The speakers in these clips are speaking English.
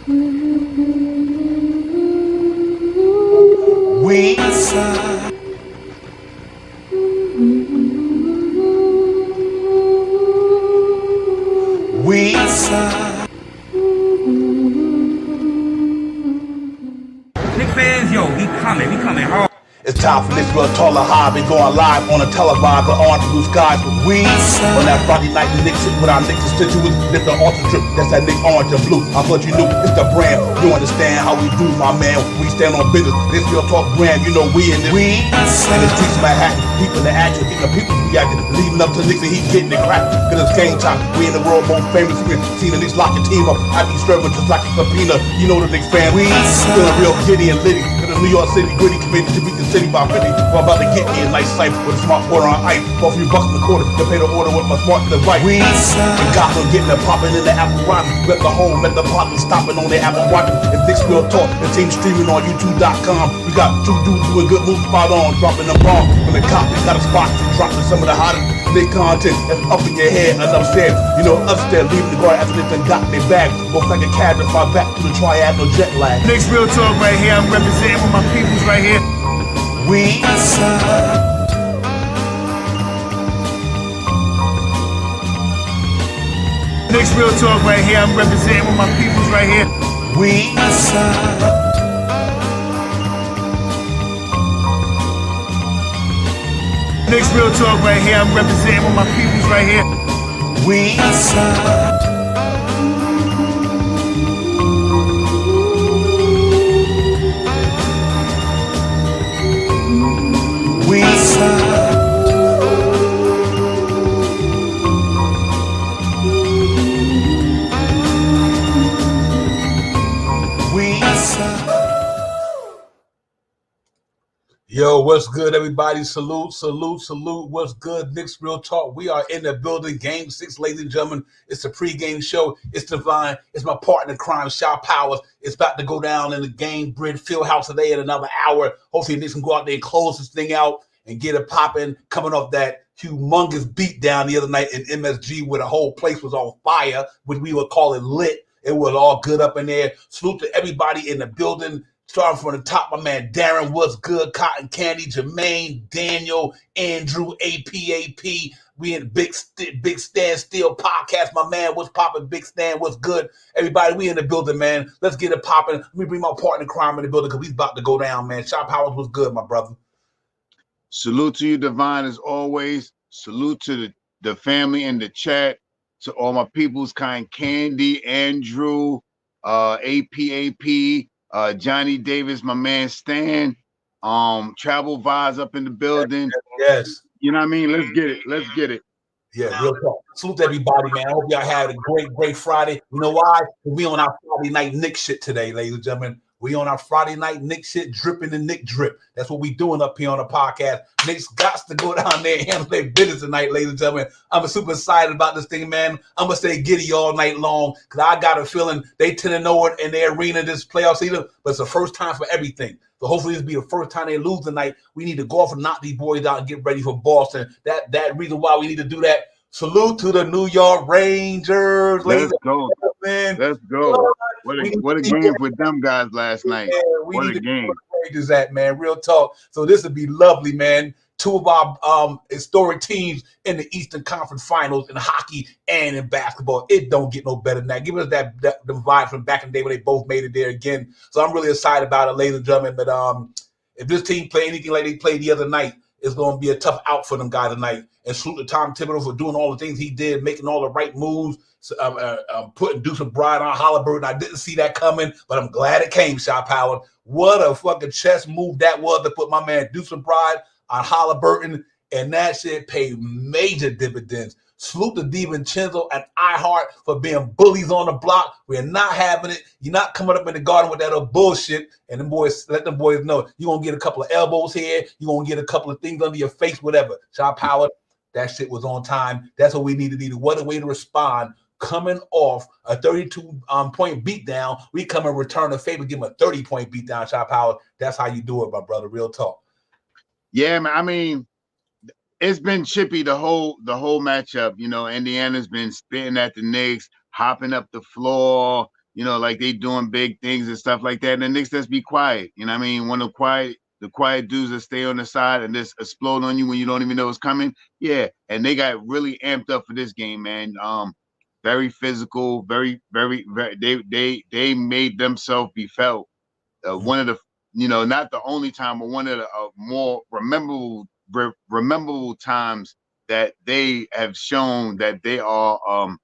We Knicks fans, yo, we coming hard. It's time for Knicks Real Taller High. We going live on a televised with orange blue skies. We on that Friday night Knicks with our Knicks constituents. Lift the ultra drip. That's that Knicks orange and blue. I thought you knew it's the brand. You understand how we do, my man. We stand on business. This Real Talk brand. You know we in this. We in the streets of Manhattan. People in the action. Getting the people's reaction. Leading up to Knicks and he's getting it cracked. Cause it's game time. We in the world most famous. We're seeing the Knicks lock your team up. I be serving just like a subpoena. You know the Knicks fan. We feeling real giddy and litty. Cause the New York City gritty committed to beat the city by 50. We're about to get me a nice cipher with a smart water on ice. For a few bucks in the quarter to pay the order with my smart device. We and Gotham getting it popping in the Apple Watch. Let the home, let the popping stopping on the Apple Watch. It's Knicks Real Talk. The team streaming on YouTube.com. We got two dudes doing good moves spot on, dropping the bomb. When the cop got a spot to dropping some of the hottest Knicks content that's up in your head. And upstairs, you know, upstairs leaving the guard after they done got their bag. Both like a cab and fly back to the triad, no jet lag. Knicks Real Talk right here. I'm representing with my peoples right here. We Knicks Real Talk right here. I'm representing with my peoples right here. We Knicks Real Talk right here. I'm representing with my peoples right here. We Yo, what's good, everybody? Salute. What's good? Knicks Real Talk. We are in the building. Game 6, ladies and gentlemen. It's the pregame show. It's Divine. It's my partner in crime, Shaw Powers. It's about to go down in the Game Bridge Fieldhouse today in another hour. Hopefully, Knicks can go out there and close this thing out and get it popping, coming off that humongous beatdown the other night in MSG where the whole place was on fire, which we would call it lit. It was all good up in there. Salute to everybody in the building. Starting from the top, my man Darren, what's good? Cotton Candy, Jermaine, Daniel, Andrew, APAP. We in Big Stand Still podcast. My man, what's popping? Big Stand, what's good? Everybody, we in the building, man. Let's get it popping. Let me bring my partner in crime in the building because he's about to go down, man. Shop Howard, what's good, my brother? Salute to you, Divine, as always. Salute to the family in the chat. To all my peoples, Kind Candy, Andrew, APAP. Johnny Davis, my man Stan, Travel Vibes up in the building. Yes. You know what I mean? Let's get it. Yeah, real talk. Salute to everybody, man. I hope y'all had a great Friday. You know why? We on our Friday night Knicks shit today, ladies and gentlemen. We on our Friday night Knicks shit, dripping the Knick drip. That's what we doing up here on the podcast. Knicks got to go down there and handle their business tonight, ladies and gentlemen. I'm super excited about this thing, man. I'm going to stay giddy all night long because I got a feeling they 10-0 in their arena this playoff season, but it's the first time for everything. So hopefully this will be the first time they lose tonight. We need to go off and knock these boys out and get ready for Boston. That reason why we need to do that. Salute to the New York Rangers. Let's go. Man. Let's go. What a game with them guys last night. What a game. Rangers at, man. Real talk. So this would be lovely, man. Two of our historic teams in the Eastern Conference Finals in hockey and in basketball. It don't get no better than that. Give us that the vibe from back in the day when they both made it there again. So I'm really excited about it, ladies and gentlemen. But if this team play anything like they played the other night, it's going to be a tough out for them guys tonight. And salute to Tom Thibodeau for doing all the things he did, making all the right moves, putting Deuce McBride on Halliburton. I didn't see that coming, but I'm glad it came, Shot Power. What a fucking chess move that was to put my man Deuce McBride on Halliburton, and that shit paid major dividends. Salute to DiVincenzo and iHeart for being bullies on the block. We're not having it. You're not coming up in the garden with that other bullshit. And them boys, let them boys know you're going to get a couple of elbows here. You're going to get a couple of things under your face, whatever. Shot Power, that shit was on time. That's what we needed to do. What a way to respond. Coming off a 32-point beatdown, we come and return a favor, give them a 30-point beatdown, Shot Power. That's how you do it, my brother. Real talk. Yeah, man. I mean, it's been chippy the whole matchup. You know, Indiana's been spitting at the Knicks, hopping up the floor, you know, like they doing big things and stuff like that. And the Knicks just be quiet. You know what I mean? One of the quiet dudes that stay on the side and just explode on you when you don't even know it's coming. Yeah. And they got really amped up for this game, man. Very physical, very, very, very they made themselves be felt. One of the, you know, not the only time, but one of the more rememberable times that they have shown that they are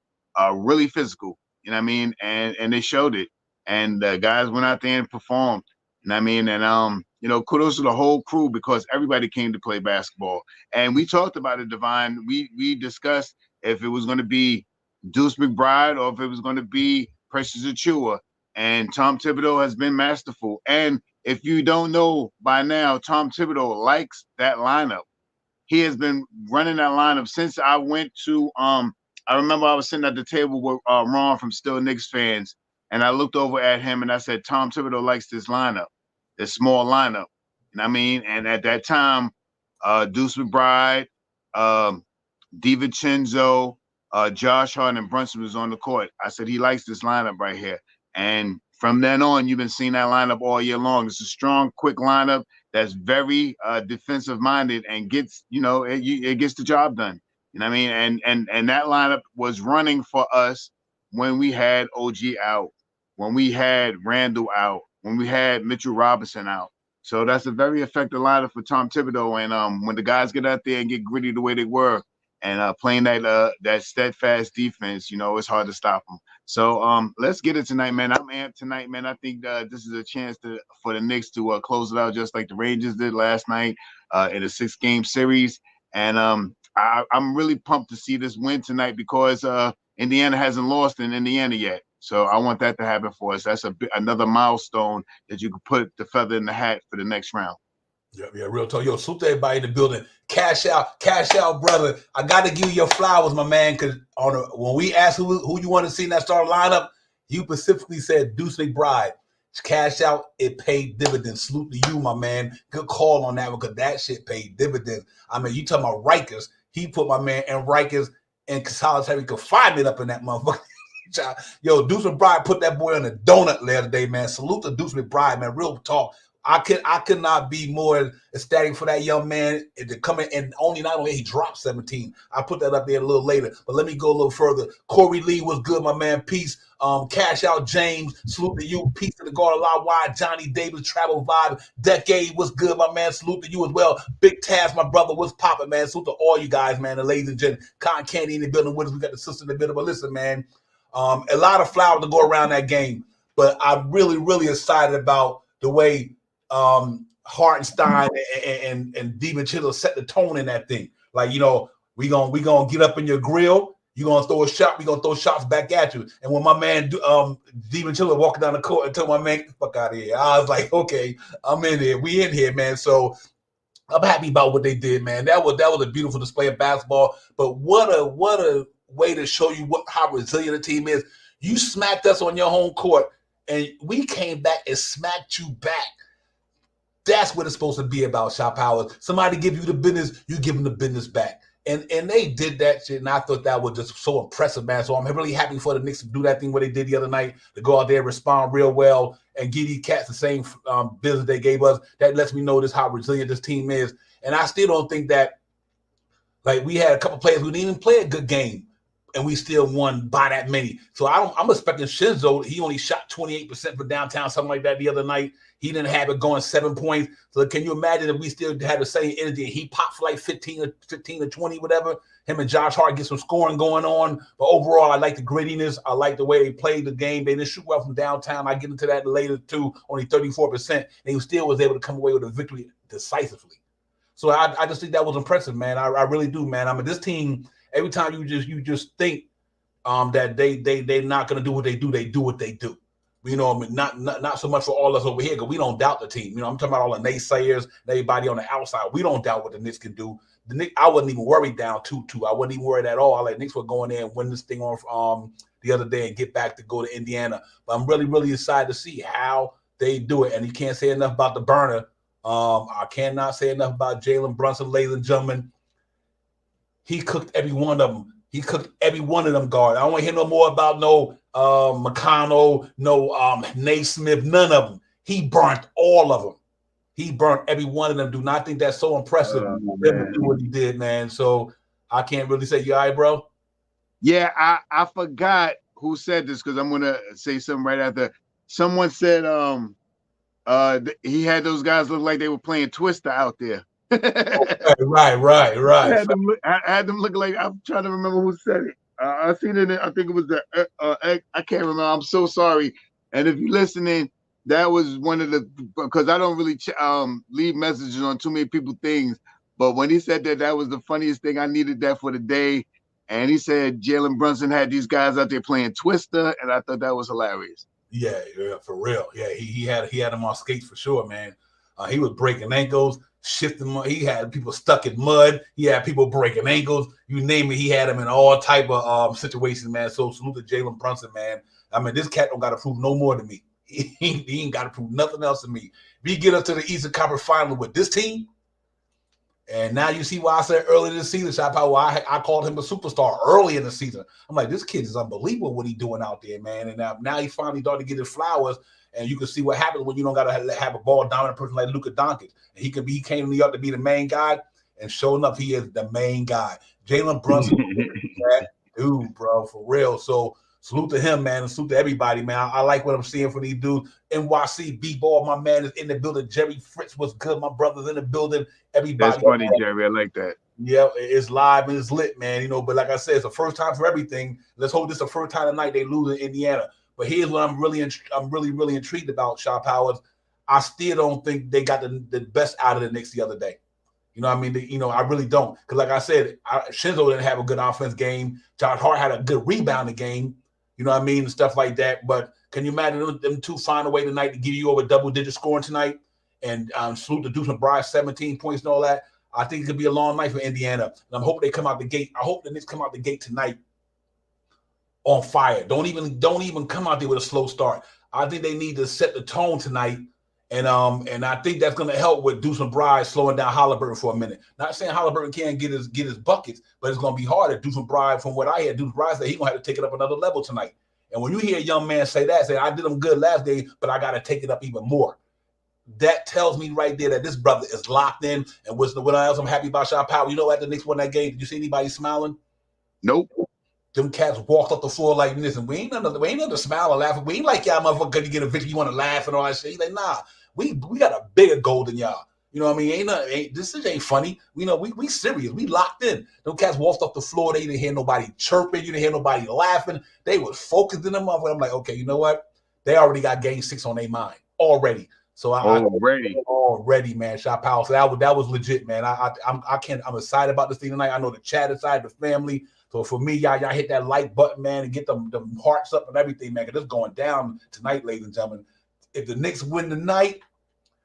really physical. You know what I mean? And they showed it. And the guys went out there and performed. You know what I mean? And you know, kudos to the whole crew because everybody came to play basketball. And we talked about it, Divine. We discussed if it was going to be Deuce McBride or if it was going to be Precious Achiuwa. And Tom Thibodeau has been masterful. And if you don't know by now, Tom Thibodeau likes that lineup. He has been running that lineup since I went to I remember I was sitting at the table with Ron from Still Knicks Fans, and I looked over at him and I said, Tom Thibodeau likes this lineup, this small lineup. You know what I mean? And at that time, Deuce McBride, DiVincenzo, Josh Hart, and Brunson was on the court. I said, he likes this lineup right here. And from then on, you've been seeing that lineup all year long. It's a strong, quick lineup that's very defensive minded and gets, you know, it gets the job done. You know what I mean? And that lineup was running for us when we had OG out, when we had Randall out, when we had Mitchell Robinson out. So that's a very effective lineup for Tom Thibodeau. And when the guys get out there and get gritty the way they were and playing that steadfast defense, you know, it's hard to stop them. So let's get it tonight, man. I'm amped tonight, man. I think this is a chance for the Knicks to close it out just like the Rangers did last night in a 6-game series. And I'm really pumped to see this win tonight because Indiana hasn't lost in Indiana yet. So I want that to happen for us. That's another milestone that you can put the feather in the hat for the next round. Yeah, real talk. Yo, salute to everybody in the building. Cash out, brother. I got to give you your flowers, my man, because when we asked who you want to see in that starting lineup, you specifically said Deuce McBride. Cash out, it paid dividends. Salute to you, my man. Good call on that one because that shit paid dividends. I mean, you talking about Rikers. He put my man and Rikers and solitary confinement up in that motherfucker. Yo, Deuce McBride put that boy on a donut the other day, man. Salute to Deuce McBride, man. Real talk. I could not be more ecstatic for that young man to come in and not only he dropped 17. I put that up there a little later, but let me go a little further. Corey Lee was good, my man. Peace. Cash out James. Salute to you. Peace to the guard a lot wide. Johnny Davis, Travel Vibe. Decade was good, my man. Salute to you as well. Big Taz, my brother, what's popping, man? Salute to all you guys, man. The ladies and gentlemen. Cotton Candy in the building with us. We got the sister in the building. But listen, man, a lot of flowers to go around that game, but I'm really, really excited about the way Hartenstein and DiVincenzo set the tone in that thing. Like, you know, we gonna get up in your grill. You gonna throw a shot. We gonna throw shots back at you. And when my man DiVincenzo walking down the court and told my man, "Get the fuck out of here," I was like, "Okay, I'm in here. We in here, man." So I'm happy about what they did, man. That was a beautiful display of basketball. But what a way to show you how resilient the team is. You smacked us on your home court, and we came back and smacked you back. That's what it's supposed to be about, Shop Powers. Somebody give you the business, you give them the business back. And they did that shit, and I thought that was just so impressive, man. So I'm really happy for the Knicks to do that thing what they did the other night, to go out there, respond real well, and give these cats the same business they gave us. That lets me know how resilient this team is. And I still don't think that, like, we had a couple players who didn't even play a good game, and we still won by that many. So I'm expecting Shinzo. He only shot 28% for downtown, something like that the other night. He didn't have it going 7 points. So can you imagine if we still had the same energy and he popped for like 15 or 20, whatever? Him and Josh Hart get some scoring going on. But overall, I like the grittiness. I like the way they played the game. They didn't shoot well from downtown. I get into that later too, only 34%. And he still was able to come away with a victory decisively. So I just think that was impressive, man. I really do, man. I mean, this team, every time you just think that they're not going to do what they do. You know, I mean, not so much for all of us over here, because we don't doubt the team. You know, I'm talking about all the naysayers and everybody on the outside. We don't doubt what the Knicks can do. The Knicks, I wasn't even worried down 2-2. I wasn't even worried at all. I like Knicks were going there and win this thing on the other day and get back to go to Indiana. But I'm really, really excited to see how they do it. And you can't say enough about the burner. I cannot say enough about Jalen Brunson, ladies and gentlemen. He cooked every one of them. He cooked every one of them guards. I don't want to hear no more about no McConnell, no Naismith, none of them. He burnt all of them. He burnt every one of them. Do not think that's so impressive him to do what he did, man. So I can't really say, you all right, bro? Yeah, I forgot who said this because I'm gonna say something right after. Someone said he had those guys look like they were playing Twister out there. Right. I had them look like, I'm trying to remember who said it. I seen it. I think it was the I can't remember. I'm so sorry. And if you're listening, that was one of the, because I don't really leave messages on too many people things. But when he said that, that was the funniest thing. I needed that for the day. And he said Jalen Brunson had these guys out there playing Twister, and I thought that was hilarious. Yeah, for real. Yeah, he had him on skates for sure, man. He was breaking ankles, shifting. He had people stuck in mud. He had people breaking ankles. You name it, he had him in all type of situations, man. So salute to Jalen Brunson, man. I mean, this cat don't got to prove no more to me. He ain't got to prove nothing else to me. If he get up to the Eastern Conference Final with this team, and now you see why I said early this season, Shop Power, I called him a superstar early in the season. I'm like, this kid is unbelievable what he's doing out there, man. And now he finally started to get his flowers, and you can see what happens when you don't got to have a ball dominant person like Luka Doncic. And he came to New York to be the main guy, and sure enough, he is the main guy. Jalen Brunson, that dude, bro, for real. So salute to him, man, and salute to everybody, man. I like what I'm seeing from these dudes. NYC B-Ball, my man, is in the building. Jerry Fritz was good. My brother's in the building. Everybody. That's funny, Jerry. I like that. Yeah, it's live and it's lit, man. You know, but like I said, it's the first time for everything. Let's hope this is the first time tonight they lose in Indiana. But here's what I'm really intrigued about, Shaw Powers. I still don't think they got the best out of the Knicks the other day. You know what I mean? I really don't. Because like I said, Shinzo didn't have a good offense game. Josh Hart had a good rebounding game. You know what I mean? And stuff like that. But can you imagine them two find a way tonight to give you over double-digit scoring tonight? And salute to Deuce McBride, 17 points and all that. I think it could be a long night for Indiana. And I'm hoping they come out the gate. I hope the Knicks come out the gate tonight on fire. Don't even come out there with a slow start. I think they need to set the tone tonight. And I think that's going to help with Deuce McBride slowing down Halliburton for a minute. Not saying Halliburton can't get his buckets, but it's going to be harder. Deuce McBride, from what I hear, Deuce McBride said he's going to have to take it up another level tonight. And when you hear a young man say that, I did him good last day, but I got to take it up even more. That tells me right there that this brother is locked in. And what else I'm happy about, Shaw Power. You know, at the Knicks won that game, did you see anybody smiling? Nope. Them cats walked up the floor like, listen, we ain't nothing smile or laugh. We ain't like y'all motherfucker because you get a victory, you want to laugh and all that shit. He's like, nah, we got a bigger goal than y'all. You know what I mean? This ain't funny. We serious. We locked in. Them cats walked up the floor. They didn't hear nobody chirping. You didn't hear nobody laughing. They was focused in them motherfucker. I'm like, okay, you know what? They already got game 6 on their mind already. So already, man, Shaw Powell. So that was legit, man. I'm excited about this thing tonight. I know the chat excited, the family. So for me, y'all hit that like button, man, and get them hearts up and everything, man. Because it's going down tonight, ladies and gentlemen. If the Knicks win tonight,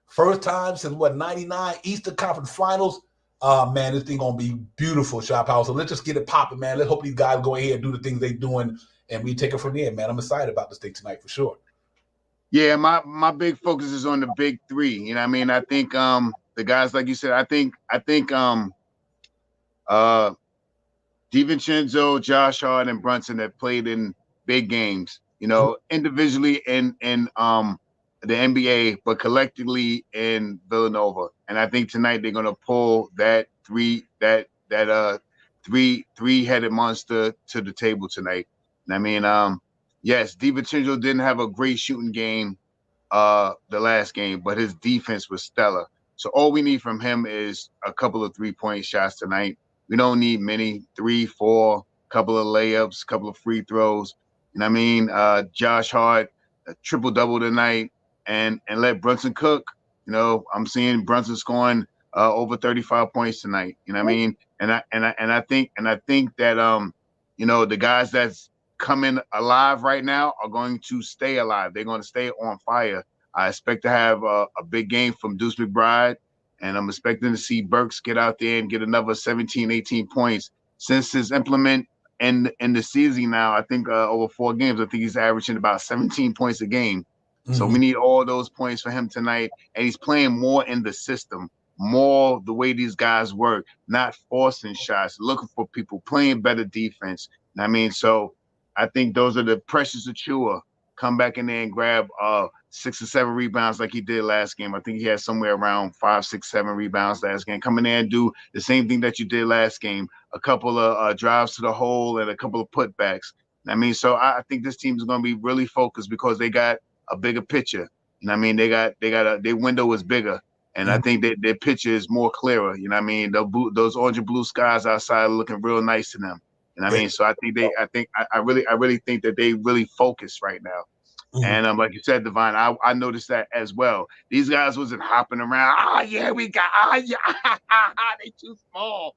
first time since 99 Eastern Conference Finals. Man, this thing gonna be beautiful, Shaw Powell. So let's just get it popping, man. Let's hope these guys go ahead and do the things they doing, and we take it from there, man. I'm excited about this thing tonight for sure. Yeah, my big focus is on the big three. You know what I mean? I think the guys, like you said, I think DiVincenzo, Josh Hart, and Brunson have played in big games, you know, individually in the NBA, but collectively in Villanova. And I think tonight they're gonna pull that three-headed monster to the table tonight. And I mean, yes, DiVincenzo didn't have a great shooting game the last game, but his defense was stellar. So all we need from him is a couple of 3-point shots tonight. We don't need many, 3, 4, couple of layups, couple of free throws. And I mean, Josh Hart, a triple-double tonight, and let Brunson cook. You know, I'm seeing Brunson scoring over 35 points tonight. You know what I mean? And I think that you know, the guys that's coming alive right now are going to stay alive. They're going to stay on fire. I expect to have a big game from Deuce McBride, and I'm expecting to see Burks get out there and get another 17, 18 points. Since his implement in the season now, I think over 4 games, I think he's averaging about 17 points a game. Mm-hmm. So we need all those points for him tonight. And he's playing more in the system, more the way these guys work, not forcing shots, looking for people, playing better defense. I mean, so I think those are the Precious Achua. Come back in there and grab 6 or 7 rebounds like he did last game. I think he had somewhere around 5, 6, 7 rebounds last game. Come in there and do the same thing that you did last game. A couple of drives to the hole and a couple of putbacks. I mean, so I think this team is going to be really focused because they got a bigger picture. You know what I mean? Their window is bigger. And I think that their picture is more clearer. You know what I mean? Those orange and blue skies outside are looking real nice to them. And I mean, so I really think that they really focus right now. And like you said, Divine, I noticed that as well. These guys wasn't hopping around. They too small.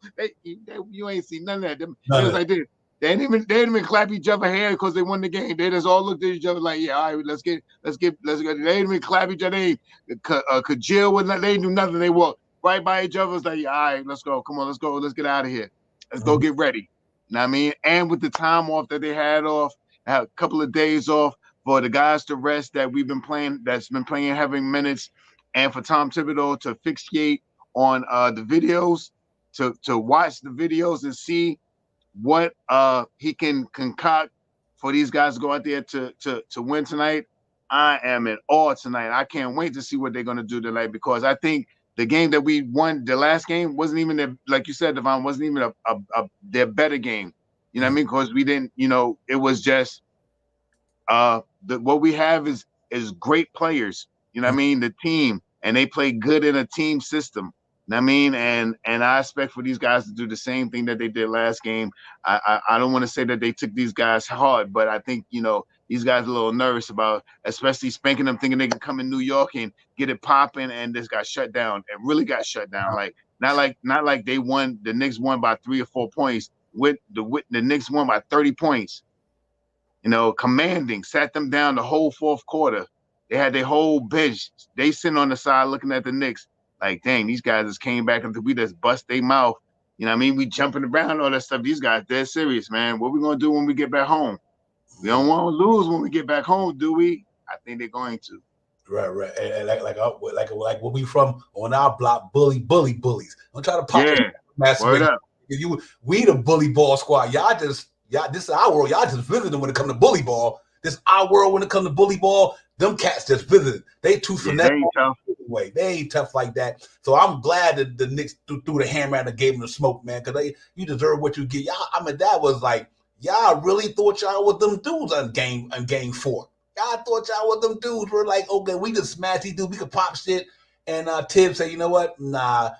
You ain't seen none of that. Them, it was like this. They didn't even clap each other hand because they won the game. They just all looked at each other like, yeah, all right, let's go. They didn't even clap each other. They could chill with nothing. They didn't do nothing. They walked right by each other. It's like, yeah, all right, let's go. Come on, let's go. Let's get out of here. Let's go get ready. You know what I mean? And with the time off that they had a couple of days off for the guys to rest that's been playing having minutes, and for Tom Thibodeau to fixate on the videos, to watch the videos and see what he can concoct for these guys to go out there to win tonight. I am in awe tonight. I can't wait to see what they're going to do tonight, because I think the game that we won, the last game, wasn't even like you said, Devon, wasn't even their better game. You know what I mean? Because we didn't, it was just what we have is great players. You know what I mean? The team, and they play good in a team system. You know what I mean? And I expect for these guys to do the same thing that they did last game. I don't want to say that they took these guys hard, but I think, these guys are a little nervous about, especially spanking them, thinking they can come in New York and get it popping, and this got shut down. It really got shut down. Like not like they won. The Knicks won by 3 or 4 points. The Knicks won by 30 points. Commanding, sat them down the whole fourth quarter. They had their whole bench. They sitting on the side looking at the Knicks like, dang, these guys just came back and we just bust their mouth. You know what I mean? We jumping around, all that stuff. These guys, they're serious, man. What we gonna do when we get back home? We don't want to lose when we get back home, do we? I think they're going to. Right. And like what we from on our block, bullies. Don't try to pop Word up. We the bully ball squad. This is our world. Y'all just visiting when it comes to bully ball. This is our world when it comes to bully ball. Them cats just visiting. They too finesse. They ain't tough like that. So I'm glad that the Knicks threw the hammer and gave them the smoke, man, because you deserve what you get. Y'all, I mean, that was like, y'all really thought y'all with them dudes on game 4. Y'all thought y'all with them dudes were like, okay, we just smash these dudes, we could pop shit. And Tibbs said, you know what? Nah,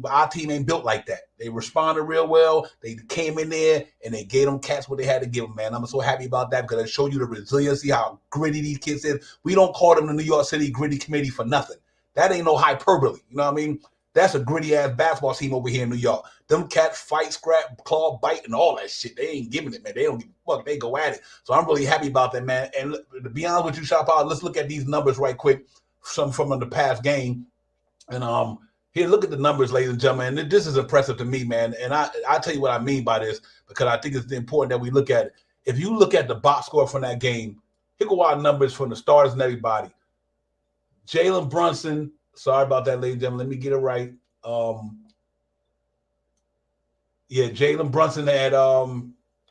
our team ain't built like that. They responded real well. They came in there and they gave them cats what they had to give them, man. I'm so happy about that, because it showed you the resiliency, how gritty these kids is. We don't call them the New York City Gritty Committee for nothing. That ain't no hyperbole. You know what I mean? That's a gritty-ass basketball team over here in New York. Them cats fight, scrap, claw, bite, and all that shit. They ain't giving it, man. They don't give a fuck. They go at it. So I'm really happy about that, man. And to be honest with you, Shop Out, let's look at these numbers right quick, some from the past game. And here, look at the numbers, ladies and gentlemen. And this is impressive to me, man. And I'll tell you what I mean by this, because I think it's important that we look at it. If you look at the box score from that game, here go our numbers from the starters and everybody. Jalen Brunson, sorry about that, ladies and gentlemen. Let me get it right. Jalen Brunson had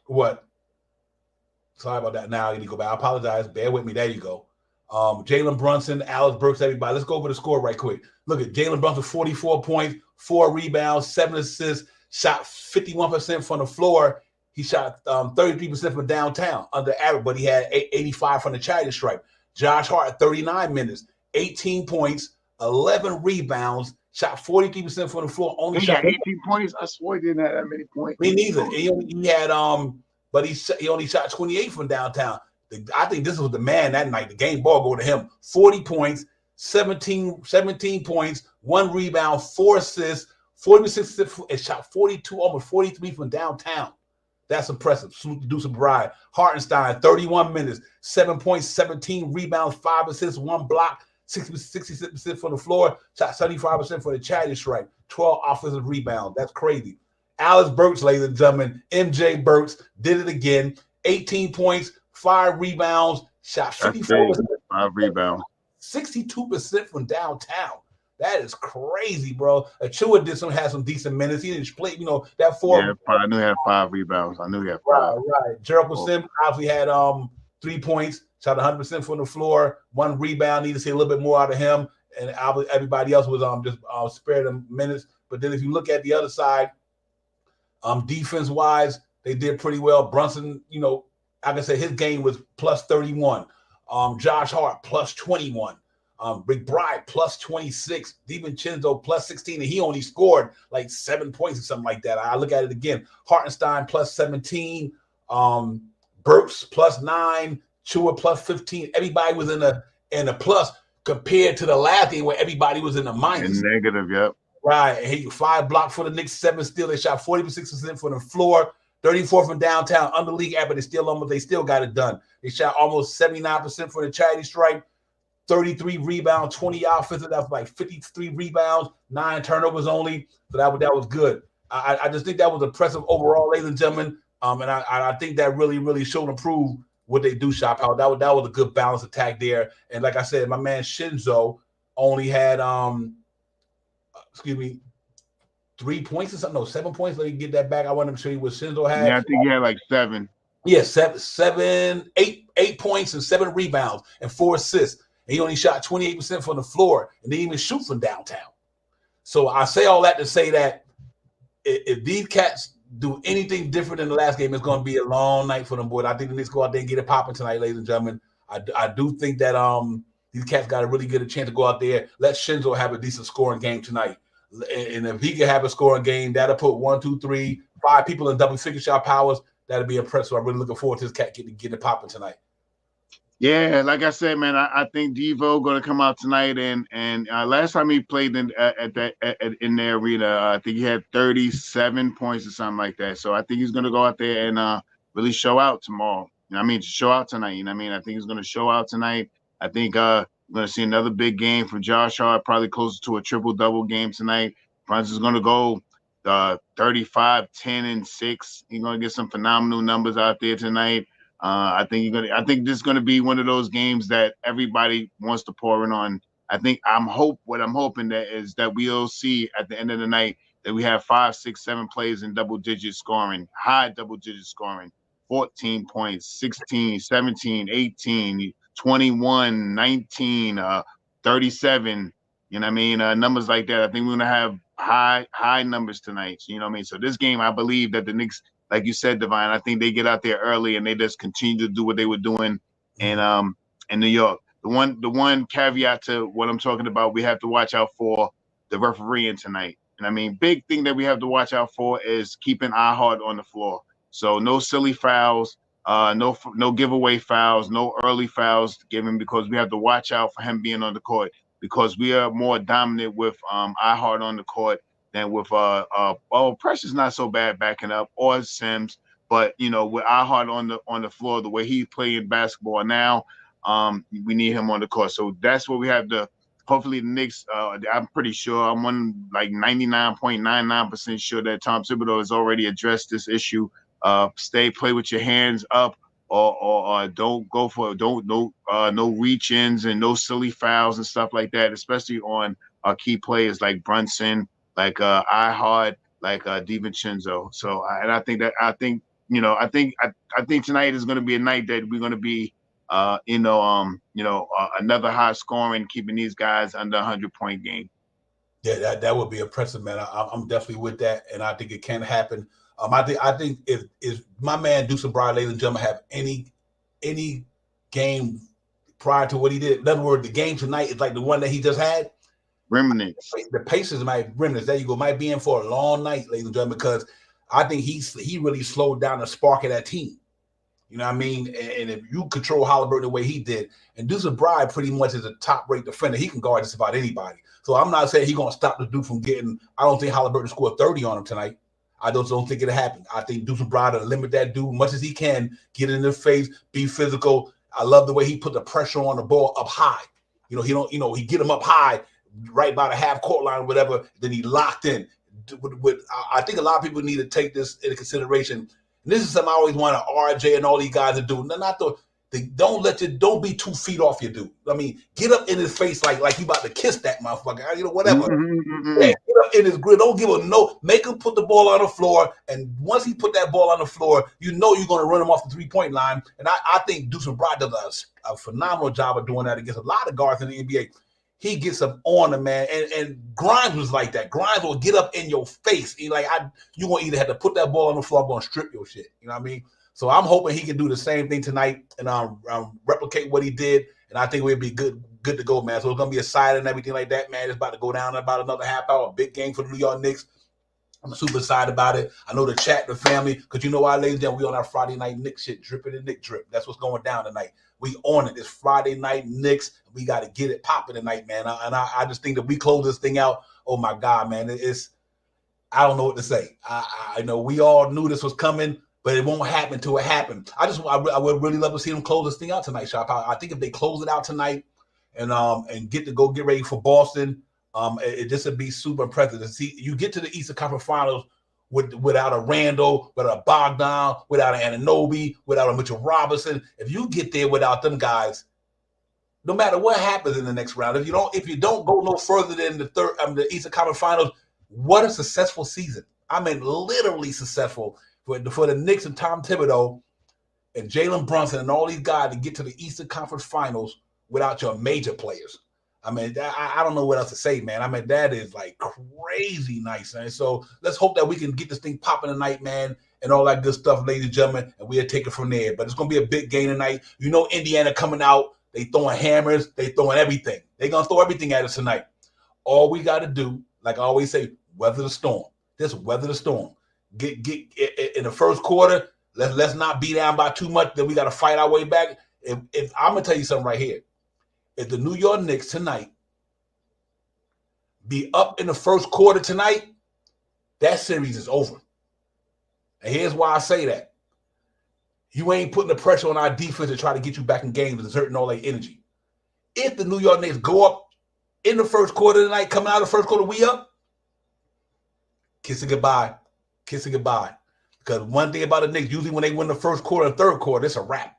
what? Sorry about that. Now I need to go back. I apologize. Bear with me. There you go. Jalen Brunson, Alex Burks, everybody. Let's go over the score right quick. Look at Jalen Brunson, 44 points, 4 rebounds, 7 assists, shot 51% from the floor. He shot 33% from downtown, under average, but he had 85 from the charity stripe. Josh Hart, 39 minutes, 18 points, 11 rebounds, shot 43% from the floor. He got 18 points. I swore he didn't have that many points. Me neither. He had but he only shot 28 from downtown. I think this was the man that night. The game ball go to him. 40 points, 17 points, 1 rebound, 4 assists, 46 and shot 42, almost 43 from downtown. That's impressive. Salute to Deuce Bride. Hartenstein, 31 minutes, 7 points, 17 rebounds, 5 assists, 1 block, 66% from the floor, shot 75% for the charity stripe, 12 offensive rebounds. That's crazy. Alex Burks, ladies and gentlemen, MJ Burks did it again. 18 points, 5 rebounds, shot 54%. 5 rebounds. 62% from downtown. That is crazy, bro. Achua had some decent minutes. He didn't play, that four. Yeah, I knew he had 5 rebounds. I knew he had 5. Right. Jericho Sims obviously had 3 points, shot 100% from the floor, 1 rebound. Need to see a little bit more out of him, and everybody else was just spared them minutes. But then if you look at the other side, defense wise, they did pretty well. Brunson, like I said, his game was plus 31. Josh Hart plus 21. McBride plus 26. DiVincenzo plus 16. And he only scored like 7 points or something like that. I look at it again. Hartenstein plus 17. Burks plus 9. Chua plus 15. Everybody was in a plus compared to the last game where everybody was in the minus. In negative, yep. Right. And he 5 blocked for the Knicks, 7 steal. They shot 46% from the floor, 34 from downtown, under league average. They still got it done. They shot almost 79% for the charity stripe, 33 rebounds, 20 offensive. That's like 53 rebounds, 9 turnovers only. So that was good. I just think that was impressive overall, ladies and gentlemen. And I think that really, really showed and proved what they do, Shop House. That was a good balanced attack there. And like I said, my man Shinzo only had 3 points or something. No, 7 points. Let me get that back. I want to show you what Shinzo had. Yeah, I think he had like 7. Yeah, 8 points and 7 rebounds and 4 assists. And he only shot 28% from the floor and didn't even shoot from downtown. So I say all that to say that if these cats do anything different than the last game, it's going to be a long night for them, boys. I think the Knicks go out there and get it popping tonight, ladies and gentlemen. I do think that these cats got to really get a chance to go out there. Let Shinzo have a decent scoring game tonight. And if he can have a scoring game, that'll put 1, 2, 3, 5 people in double figure shot powers. That'll be impressive. I'm really looking forward to this cat getting it popping tonight. Yeah, like I said, man, I think Devo going to come out tonight, and last time he played in the arena, I think he had 37 points or something like that. So I think he's going to go out there and really show out tomorrow. Show out tonight. I think he's going to show out tonight. I think we're going to see another big game from Josh Hart, probably closer to a triple-double game tonight. Brunson's going to go 35, 10, and 6. He's going to get some phenomenal numbers out there tonight. I think this is going to be one of those games that everybody wants to pour in on. What I'm hoping that we'll see at the end of the night that we have 5, 6, 7 plays in double-digit scoring, high double-digit scoring, 14 points, 16, 17, 18, 21, 19, 37. Numbers like that. I think we're going to have high numbers tonight. So this game, I believe that the Knicks, like you said, Divine, I think they get out there early and they just continue to do what they were doing in New York. The one caveat to what I'm talking about, we have to watch out for the refereeing tonight. And big thing that we have to watch out for is keeping our heart on the floor. So no silly fouls, no giveaway fouls, no early fouls given, because we have to watch out for him being on the court, because we are more dominant with our heart on the court than with Precious not so bad backing up, or Sims, but with our heart on the floor, the way he's playing basketball now, we need him on the court. So that's what we have to. Hopefully the Knicks, I'm pretty sure, I'm 99.99% sure that Tom Thibodeau has already addressed this issue. Play with your hands up, or don't go for no reach-ins and no silly fouls and stuff like that, especially on our key players like Brunson, like iHeart, like DiVincenzo. So I think tonight is going to be a night that we're going to be another high scoring, keeping these guys under 100-point game. Yeah, that would be impressive, man. I'm definitely with that, and I think it can happen. I think if my man Deuce Bride, ladies and gentlemen, have any game prior to what he did, in other words, the game tonight is like the one that he just had. Remnants. The Pacers remnants. There you go. Might be in for a long night, ladies and gentlemen, because I think he really slowed down the spark of that team. You know what I mean? And if you control Halliburton the way he did, and Deuce Bride pretty much is a top-rate defender, he can guard just about anybody. So I'm not saying he's going to stop the dude from getting. I don't think Halliburton scored 30 on him tonight. I don't think it'll happen. I think Deuce Bride will limit that dude much as he can, get in their face, be physical. I love the way he put the pressure on the ball up high. He get him up high, right by the half court line or whatever, then he locked in. I think a lot of people need to take this into consideration. And this is something I always wanted RJ and all these guys to do. Don't be 2 feet off your dude. I mean, get up in his face like you about to kiss that motherfucker, whatever. Yeah, get up in his grill. Don't give a no. Make him put the ball on the floor, and once he put that ball on the floor, you're going to run him off the 3-point line. And I think Deuce McBride does a phenomenal job of doing that against a lot of guards in the NBA. He gets them on him, man. And Grimes was like that. Grimes will get up in your face. You're going to either have to put that ball on the floor, I'm going to strip your shit. You know what I mean? So I'm hoping he can do the same thing tonight and replicate what he did. And I think we'll be good to go, man. So it's going to be exciting and everything like that, man. It's about to go down in about another half hour. A big game for the New York Knicks. I'm super excited about it. I know the chat, the family, because you know why, ladies and gentlemen, we on our Friday night Knicks shit, dripping and Knick drip. That's what's going down tonight. We on it. It's Friday night Knicks. We got to get it popping tonight, man. I just think that we close this thing out. Oh my God, man. I don't know what to say. I know we all knew this was coming, but it won't happen till it happened. I would really love to see them close this thing out tonight, Shop. I think if they close it out tonight and get ready for Boston, this would be super impressive to see. You get to the Eastern Conference Finals without a Randall, without a Bogdan, without an Anunoby, without a Mitchell Robinson. If you get there without them guys, no matter what happens in the next round, if you don't go no further than the Eastern Conference Finals, what a successful season! I mean, literally successful for the Knicks and Tom Thibodeau and Jalen Brunson and all these guys to get to the Eastern Conference Finals without your major players. I mean, I don't know what else to say, man. I mean, that is like crazy nice, man. So let's hope that we can get this thing popping tonight, man, and all that good stuff, ladies and gentlemen, and we'll take it from there. But it's going to be a big game tonight. You know, Indiana coming out. They throwing hammers. They throwing everything. They're going to throw everything at us tonight. All we got to do, like I always say, weather the storm. Just weather the storm. Get in the first quarter, let's not be down by too much. Then we got to fight our way back. If I'm going to tell you something right here. If the New York Knicks tonight be up in the first quarter tonight, that series is over. And here's why I say that. You ain't putting the pressure on our defense to try to get you back in games and exerting all that energy. If the New York Knicks go up in the first quarter tonight, coming out of the first quarter, we up, kiss it goodbye. Kiss it goodbye. Because one thing about the Knicks, usually when they win the first quarter and third quarter, it's a wrap.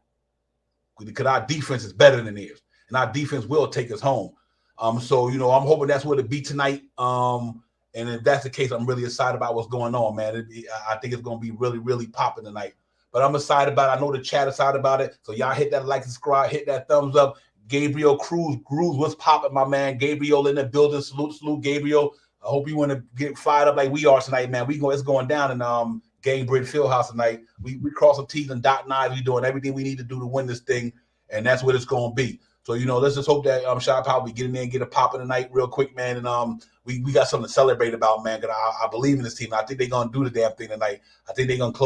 Because our defense is better than theirs. And our defense will take us home. So, I'm hoping that's what it be tonight. And if that's the case, I'm really excited about what's going on, man. I think it's going to be really, really popping tonight. But I'm excited about it. I know the chat is excited about it. So y'all hit that like, subscribe, hit that thumbs up. Gabriel Cruz, what's popping, my man? Gabriel in the building. Salute, Gabriel. I hope you want to get fired up like we are tonight, man. It's going down in Gamebridge Fieldhouse tonight. We cross some T's and dot I's. We doing everything we need to do to win this thing, and that's what it's going to be. So, let's just hope that Shot Power we get in there and get it popping tonight real quick, man. And we got something to celebrate about, man, because I believe in this team. I think they're going to do the damn thing tonight. I think they're going to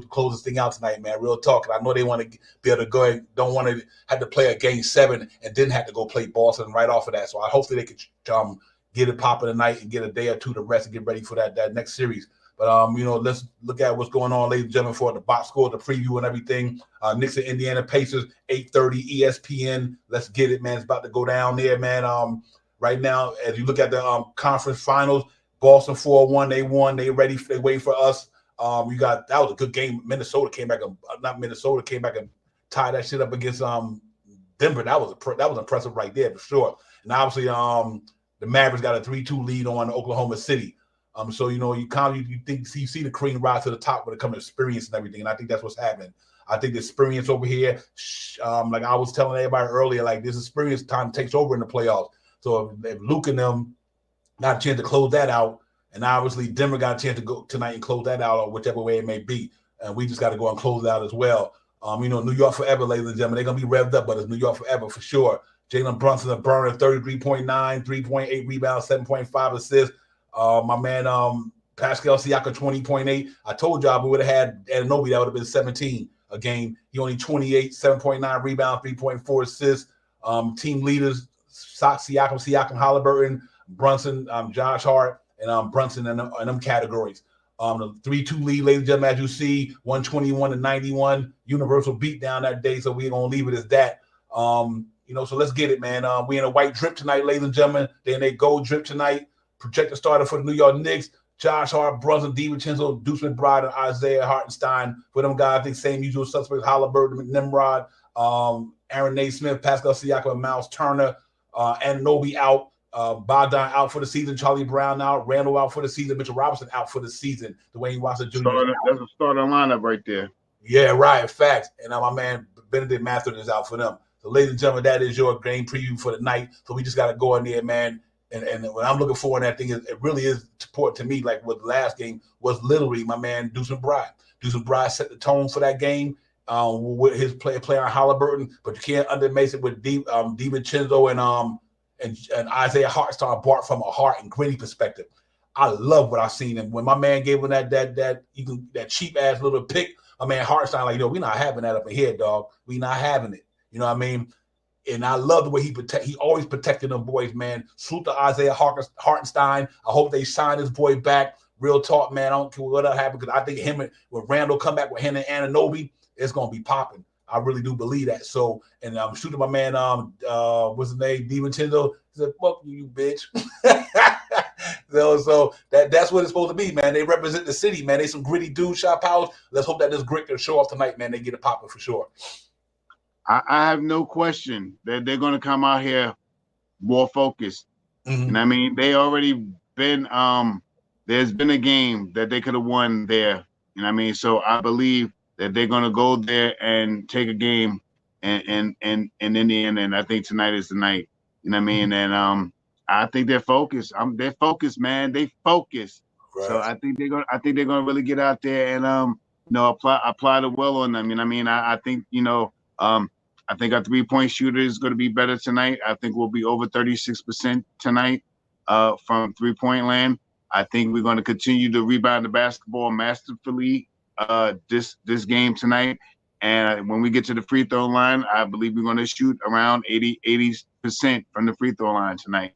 close this thing out tonight, man, real talk. And I know they want to be able to go and don't want to have to play a game 7 and didn't have to go play Boston right off of that. So hopefully they can get it popping tonight and get a day or two to rest and get ready for that next series. But, let's look at what's going on, ladies and gentlemen, for the box score, the preview and everything. Knicks and Indiana Pacers, 8:30 ESPN. Let's get it, man. It's about to go down there, man. Right now, as you look at the conference finals, Boston 4-1. They won. They ready. They waiting for us. That was a good game. Minnesota came back and tied that shit up against Denver. That was impressive right there for sure. And obviously, the Mavericks got a 3-2 lead on Oklahoma City. So you see the cream rise to the top when it comes to experience and everything, and I think that's what's happening. I think the experience over here, like I was telling everybody earlier, like this experience time takes over in the playoffs. So if Luke and them got a chance to close that out, and obviously Denver got a chance to go tonight and close that out, or whichever way it may be, and we just got to go and close it out as well. New York forever, ladies and gentlemen. They're gonna be revved up, but it's New York forever for sure. Jalen Brunson, a burner, 33.9, 3.8 rebounds, 7.5 assists. My man Pascal Siakam 20.8. I told y'all we would have had Anunoby, that would have been 17 a game. He only 28, 7.9 rebounds, 3.4 assists. Team leaders: Siakam, Halliburton, Brunson, Josh Hart, and Brunson in them categories. The 3-2 lead, ladies and gentlemen, as you see, 121-91, universal beatdown that day. So we're gonna leave it as that. So let's get it, man. We in a white drip tonight, ladies and gentlemen. They in a gold drip tonight. Projected starter for the New York Knicks: Josh Hart, Brunson, DiVincenzo, Deuce McBride, and Isaiah Hartenstein. For them guys, I think same usual suspects: Halliburton, Nimrod, Aaron Naismith, Pascal Siakam, and Miles Turner, Anunoby out, Bogdan out for the season, Charlie Brown out, Randall out for the season, Mitchell Robinson out for the season, Dwayne Watson Jr. That's a starting lineup right there. Yeah, right. Facts. And my man Benedict Mathurin is out for them. So, ladies and gentlemen, that is your game preview for the night. So we just got to go in there, man. And what I'm looking for in that thing is it really is support to me, like what the last game was literally my man Deuce McBride. Deuce McBride set the tone for that game with his play on Halliburton, but you can't undermate it with DiVincenzo and Isaiah Hartenstein brought from a heart and gritty perspective. I love what I've seen. And when my man gave him that cheap ass little pick, my man Hartenstein, like, we're not having that up in here, dog. We not having it. You know what I mean? And I love the way he always protected them boys, man. Salute to Isaiah Hartenstein. I hope they sign this boy back. Real talk, man. I don't care what happened because I think when Randall come back with him and Anunoby, it's gonna be popping. I really do believe that. So, and I'm shooting my man, what's his name, DiVincenzo. He said, "Fuck you, bitch." So that's what it's supposed to be, man. They represent the city, man. They some gritty dudes, shot powers. Let's hope that this grit can show off tonight, man. They get it popping for sure. I have no question that they're going to come out here more focused. Mm-hmm. And I mean, they already been there's been a game that they could have won there. And I mean, so I believe that they're going to go there and take a game in Indiana. And I think tonight is the night. You know what I mean? And I think they're focused. They're focused, man. They focused. Right. So I think they're gonna really get out there and apply the will on them. I mean, I think I think our 3-point shooter is going to be better tonight. I think we'll be over 36% tonight from 3-point land. I think we're going to continue to rebound the basketball masterfully this game tonight. And when we get to the free throw line, I believe we're going to shoot around 80% from the free throw line tonight.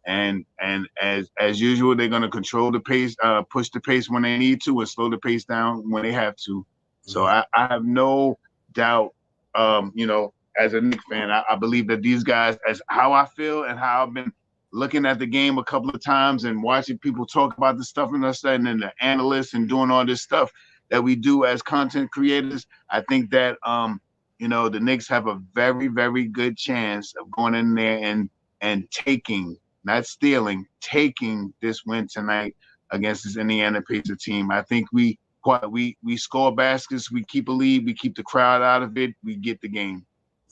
And as usual, they're going to control the pace, push the pace when they need to, and slow the pace down when they have to. So I have no doubt, as a Knicks fan, I believe that these guys, as how I feel and how I've been looking at the game a couple of times and watching people talk about this stuff and the analysts and doing all this stuff that we do as content creators, I think that, the Knicks have a very, very good chance of going in there and taking, not stealing, taking this win tonight against this Indiana Pacers team. I think we score baskets, we keep a lead, we keep the crowd out of it, we get the game.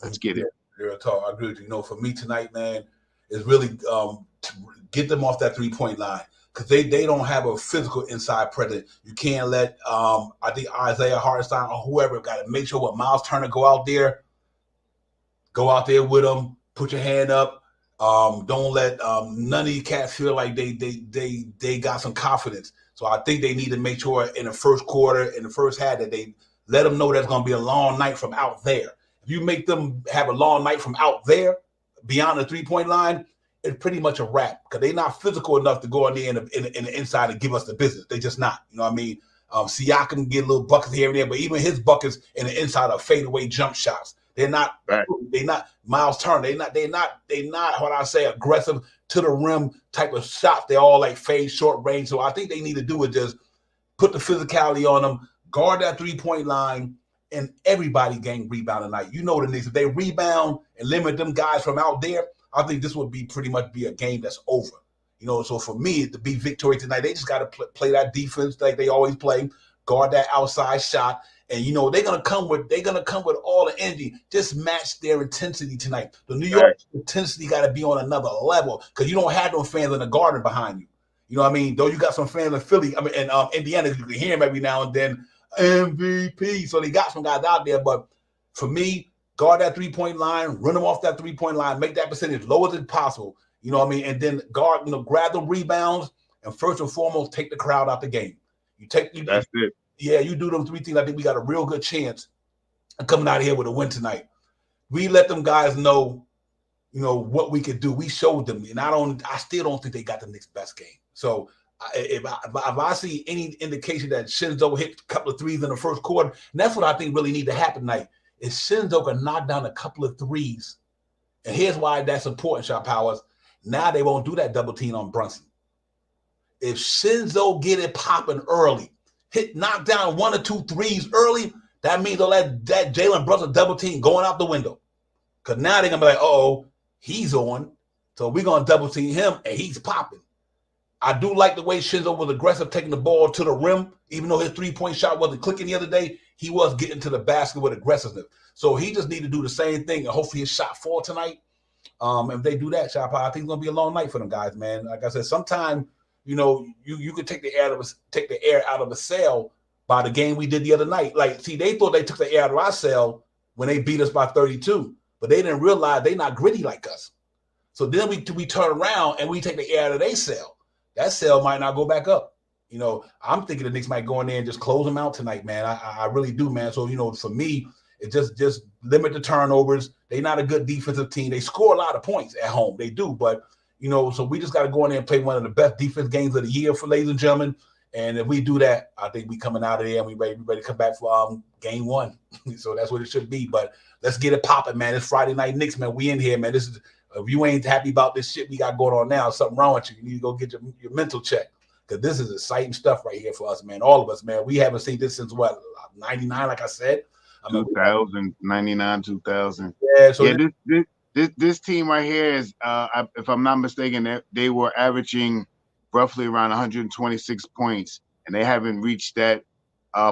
Let's get it. Real talk. I agree with you. For me tonight, man, is really to get them off that 3-point line because they don't have a physical inside presence. You can't let I think Isaiah Hartenstein or whoever got to make sure what Miles Turner go out there with them. Put your hand up. Don't let none of these cats feel like they got some confidence. So I think they need to make sure in the first quarter, in the first half, that they let them know that's going to be a long night from out there. If you make them have a long night from out there, beyond the 3-point line, it's pretty much a wrap because they're not physical enough to go in there in the inside and give us the business. They just not. You know what I mean? Siakam get little buckets here and there, but even his buckets in the inside are fadeaway jump shots. They're not. Right. They're not Miles Turner. They're not what I say aggressive to the rim type of shots. They're all like fade short range. So I think they need to do is just put the physicality on them, guard that 3-point line, and everybody gang rebound tonight. You know the Knicks. If they rebound and limit them guys from out there, I think this would be pretty much be a game that's over. So for me to be victorious tonight, they just got to play that defense like they always play, guard that outside shot. And they're gonna come with all the energy. Just match their intensity tonight. The New York intensity got to be on another level because you don't have no fans in the Garden behind you. You know what I mean? Though you got some fans in Philly, and Indiana, you can hear them every now and then. MVP. So they got some guys out there, but for me, guard that 3-point line, run them off that 3-point line, make that percentage low as possible. You know what I mean? And then grab the rebounds, and first and foremost, take the crowd out the game. That's it. Yeah, you do them 3 things. I think we got a real good chance of coming out of here with a win tonight. We let them guys know, what we could do. We showed them, and I still don't think they got the Knicks' best game. So if I see any indication that Shinzo hit a couple of threes in the first quarter, and that's what I think really need to happen tonight, is Shinzo can knock down a couple of threes. And here's why that's important, Shot Powers. Now they won't do that double team on Brunson. If Shinzo get it popping early, knock down 1 or 2 threes early, that means all that Jalen Brunson double team going out the window. Because now they're going to be like, oh, he's on. So we're going to double team him, and he's popping. I do like the way Shinzo was aggressive, taking the ball to the rim. Even though his three-point shot wasn't clicking the other day, he was getting to the basket with aggressiveness. So he just need to do the same thing, and hopefully his shot fall tonight. If they do that, I think it's going to be a long night for them guys, man. Like I said, sometimes, you could take the air out of a sail by the game we did the other night. Like, see, they thought they took the air out of our sail when they beat us by 32, but they didn't realize they're not gritty like us. So then we turn around and we take the air out of their sail. That sail might not go back up. I'm thinking the Knicks might go in there and just close them out tonight, man. I really do, man. So, for me, it just limit the turnovers. They're not a good defensive team. They score a lot of points at home. They do. But, so we just got to go in there and play one of the best defense games of the year, for ladies and gentlemen. And if we do that, I think we coming out of there and we ready to come back for game one. So that's what it should be. But let's get it popping, man. It's Friday Night Knicks, man. We in here, man. This is – if you ain't happy about this shit we got going on now, something wrong with you. You need to go get your mental check, because this is exciting stuff right here for us, man. All of us, man. We haven't seen this since, what, 99, like I said? 2000, 99, 2000. Yeah, so this team right here is, if I'm not mistaken, they were averaging roughly around 126 points, and they haven't reached that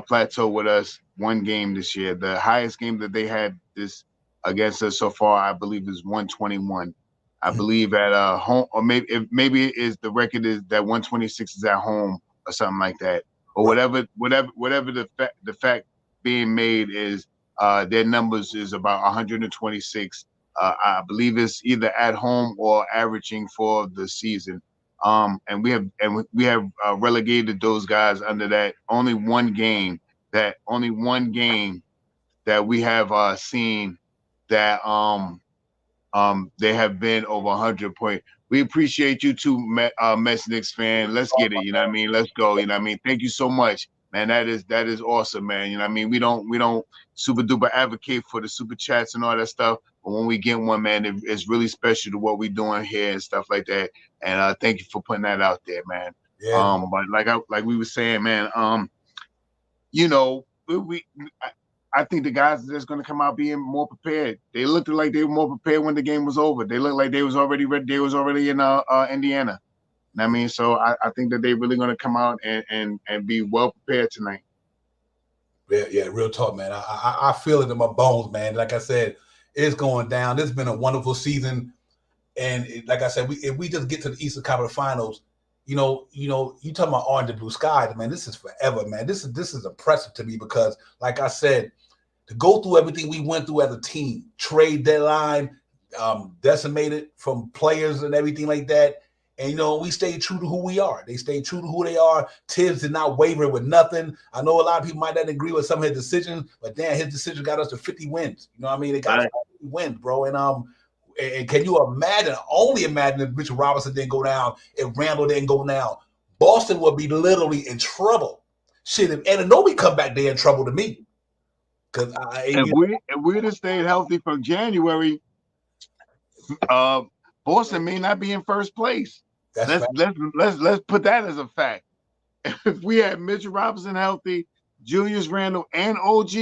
plateau with us one game this year. The highest game that they had this against us so far, I believe, is 121. I believe at home, or maybe it is the record is that 126 is at home or something like that, or whatever the fact being made is, their numbers is about 126. I believe it's either at home or averaging for the season. And we have relegated those guys under that. Only one game that we have seen that they have been over 100 points. We appreciate you too, Mets Knicks fan. Let's get it. You know what I mean? Let's go. You know what I mean? Thank you so much, man. That is awesome, man. You know what I mean? We don't super duper advocate for the super chats and all that stuff, but when we get one, man, it's really special to what we're doing here and stuff like that. And thank you for putting that out there, man. Yeah. But like we were saying, man, I think the guys that's going to come out being more prepared. They looked like they were more prepared when the game was over. They looked like they was already ready. They was already in Indiana. I mean, so I think that they're really going to come out and be well prepared tonight. Yeah, real talk, man. I feel it in my bones, man. Like I said, it's going down. This has been a wonderful season, and like I said, if we just get to the Eastern Conference Finals, you talking about orange and blue skies, man. This is forever, man. This is impressive to me because, like I said, to go through everything we went through as a team, trade deadline, decimated from players and everything like that. And, we stayed true to who we are. They stayed true to who they are. Tibbs did not waver with nothing. I know a lot of people might not agree with some of his decisions, but damn, his decision got us to 50 wins. You know what I mean? They got us to 50 wins, bro. And can you only imagine if Richard Robinson didn't go down, if Randall didn't go down, Boston would be literally in trouble. Shit, if Anunoby come back, they're in trouble to me. If we'd have stayed healthy from January, Boston may not be in first place. Let's put that as a fact. If we had Mitchell Robinson healthy, Julius Randle, and OG,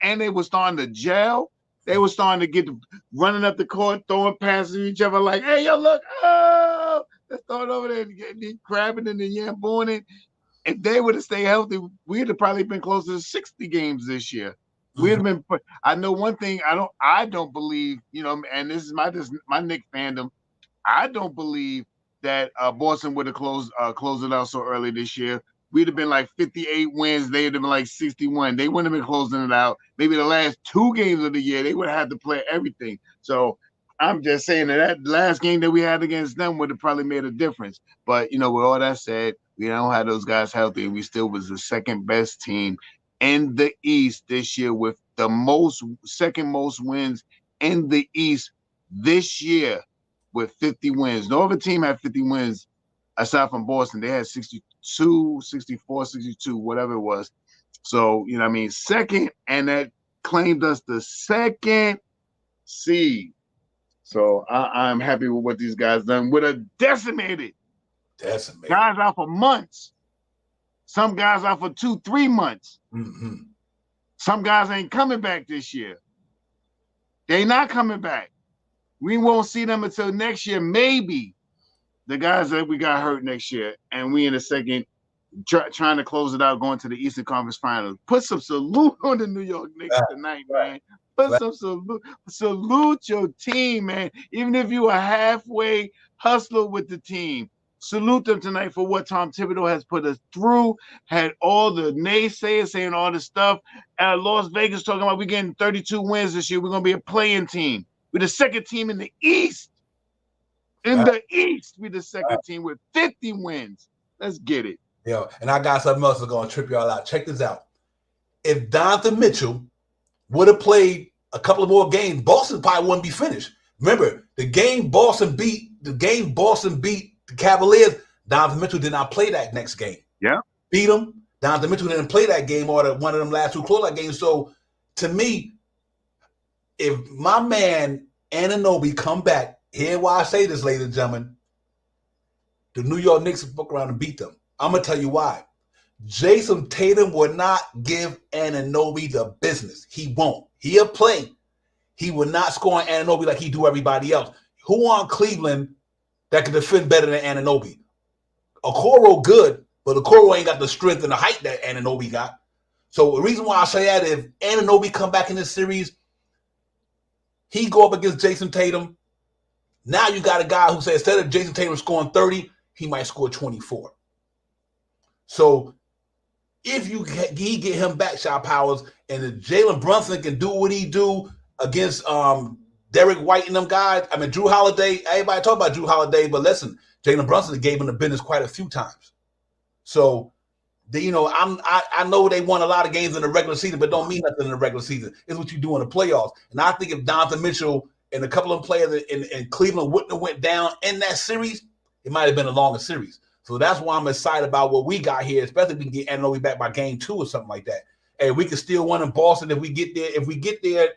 and they were starting to gel, they were starting to get running up the court, throwing passes at each other like, "Hey, yo, look, let's throw it over there and get crabbing and then yambooning." If they would have stayed healthy, we'd have probably been closer to 60 games this year. We'd have been. I know one thing. I don't believe. And this is my Knicks fandom. I don't believe that Boston would have closed it out so early this year. We'd have been like 58 wins. They'd have been like 61. They wouldn't have been closing it out. Maybe the last 2 games of the year, they would have had to play everything. So I'm just saying that last game that we had against them would have probably made a difference. But, with all that said, we don't have those guys healthy, and we still was the second best team in the East this year with the second most wins in the East this year with 50 wins. No other team had 50 wins aside from Boston. They had 62, 64, 62, whatever it was. So, second, and that claimed us the second seed. So I'm happy with what these guys done with a decimated guys out for months. Some guys out for 2-3 months. Mm-hmm. Some guys ain't coming back this year. They not coming back. We won't see them until next year, maybe. The guys that we got hurt next year, and we in the second trying to close it out, going to the Eastern Conference Finals. Put some salute on the New York Knicks tonight, man. Put some salute your team, man. Even if you are halfway hustler with the team, salute them tonight for what Tom Thibodeau has put us through. Had all the naysayers saying all this stuff. Las Vegas talking about we getting 32 wins this year. We're gonna be a playing team. We're the second team in the East. In the East, we're the second team with 50 wins. Let's get it. Yo, and I got something else that's gonna trip y'all out. Check this out. If Donovan Mitchell would have played a couple of more games, Boston probably wouldn't be finished. Remember, the game Boston beat the Cavaliers, Donovan Mitchell did not play that next game. Yeah. Beat them. Donovan Mitchell didn't play that game or one of them last two closeout games. So to me, if my man Anunoby come back, hear why I say this, ladies and gentlemen, the New York Knicks will fuck around and beat them. I'm going to tell you why. Jason Tatum will not give Anunoby the business. He won't. He'll play. He will not score on Anunoby like he do everybody else. Who on Cleveland that can defend better than Anunoby? Okoro good, but Okoro ain't got the strength and the height that Anunoby got. So the reason why I say that, if Anunoby come back in this series, he go up against Jason Tatum. Now you got a guy who said instead of Jason Tatum scoring 30, he might score 24. So if he get him back, Shot Powers, and if Jalen Brunson can do what he do against Derek White and them guys, I mean, Drew Holiday, everybody talk about Drew Holiday, but listen, Jalen Brunson gave him the business quite a few times. So, I know they won a lot of games in the regular season, but don't mean nothing in the regular season. It's what you do in the playoffs. And I think if Donovan Mitchell and a couple of players in Cleveland wouldn't have went down in that series, it might have been a longer series. So that's why I'm excited about what we got here, especially if we can get Anunoby back by game 2 or something like that. Hey, we can steal one in Boston if we get there. If we get there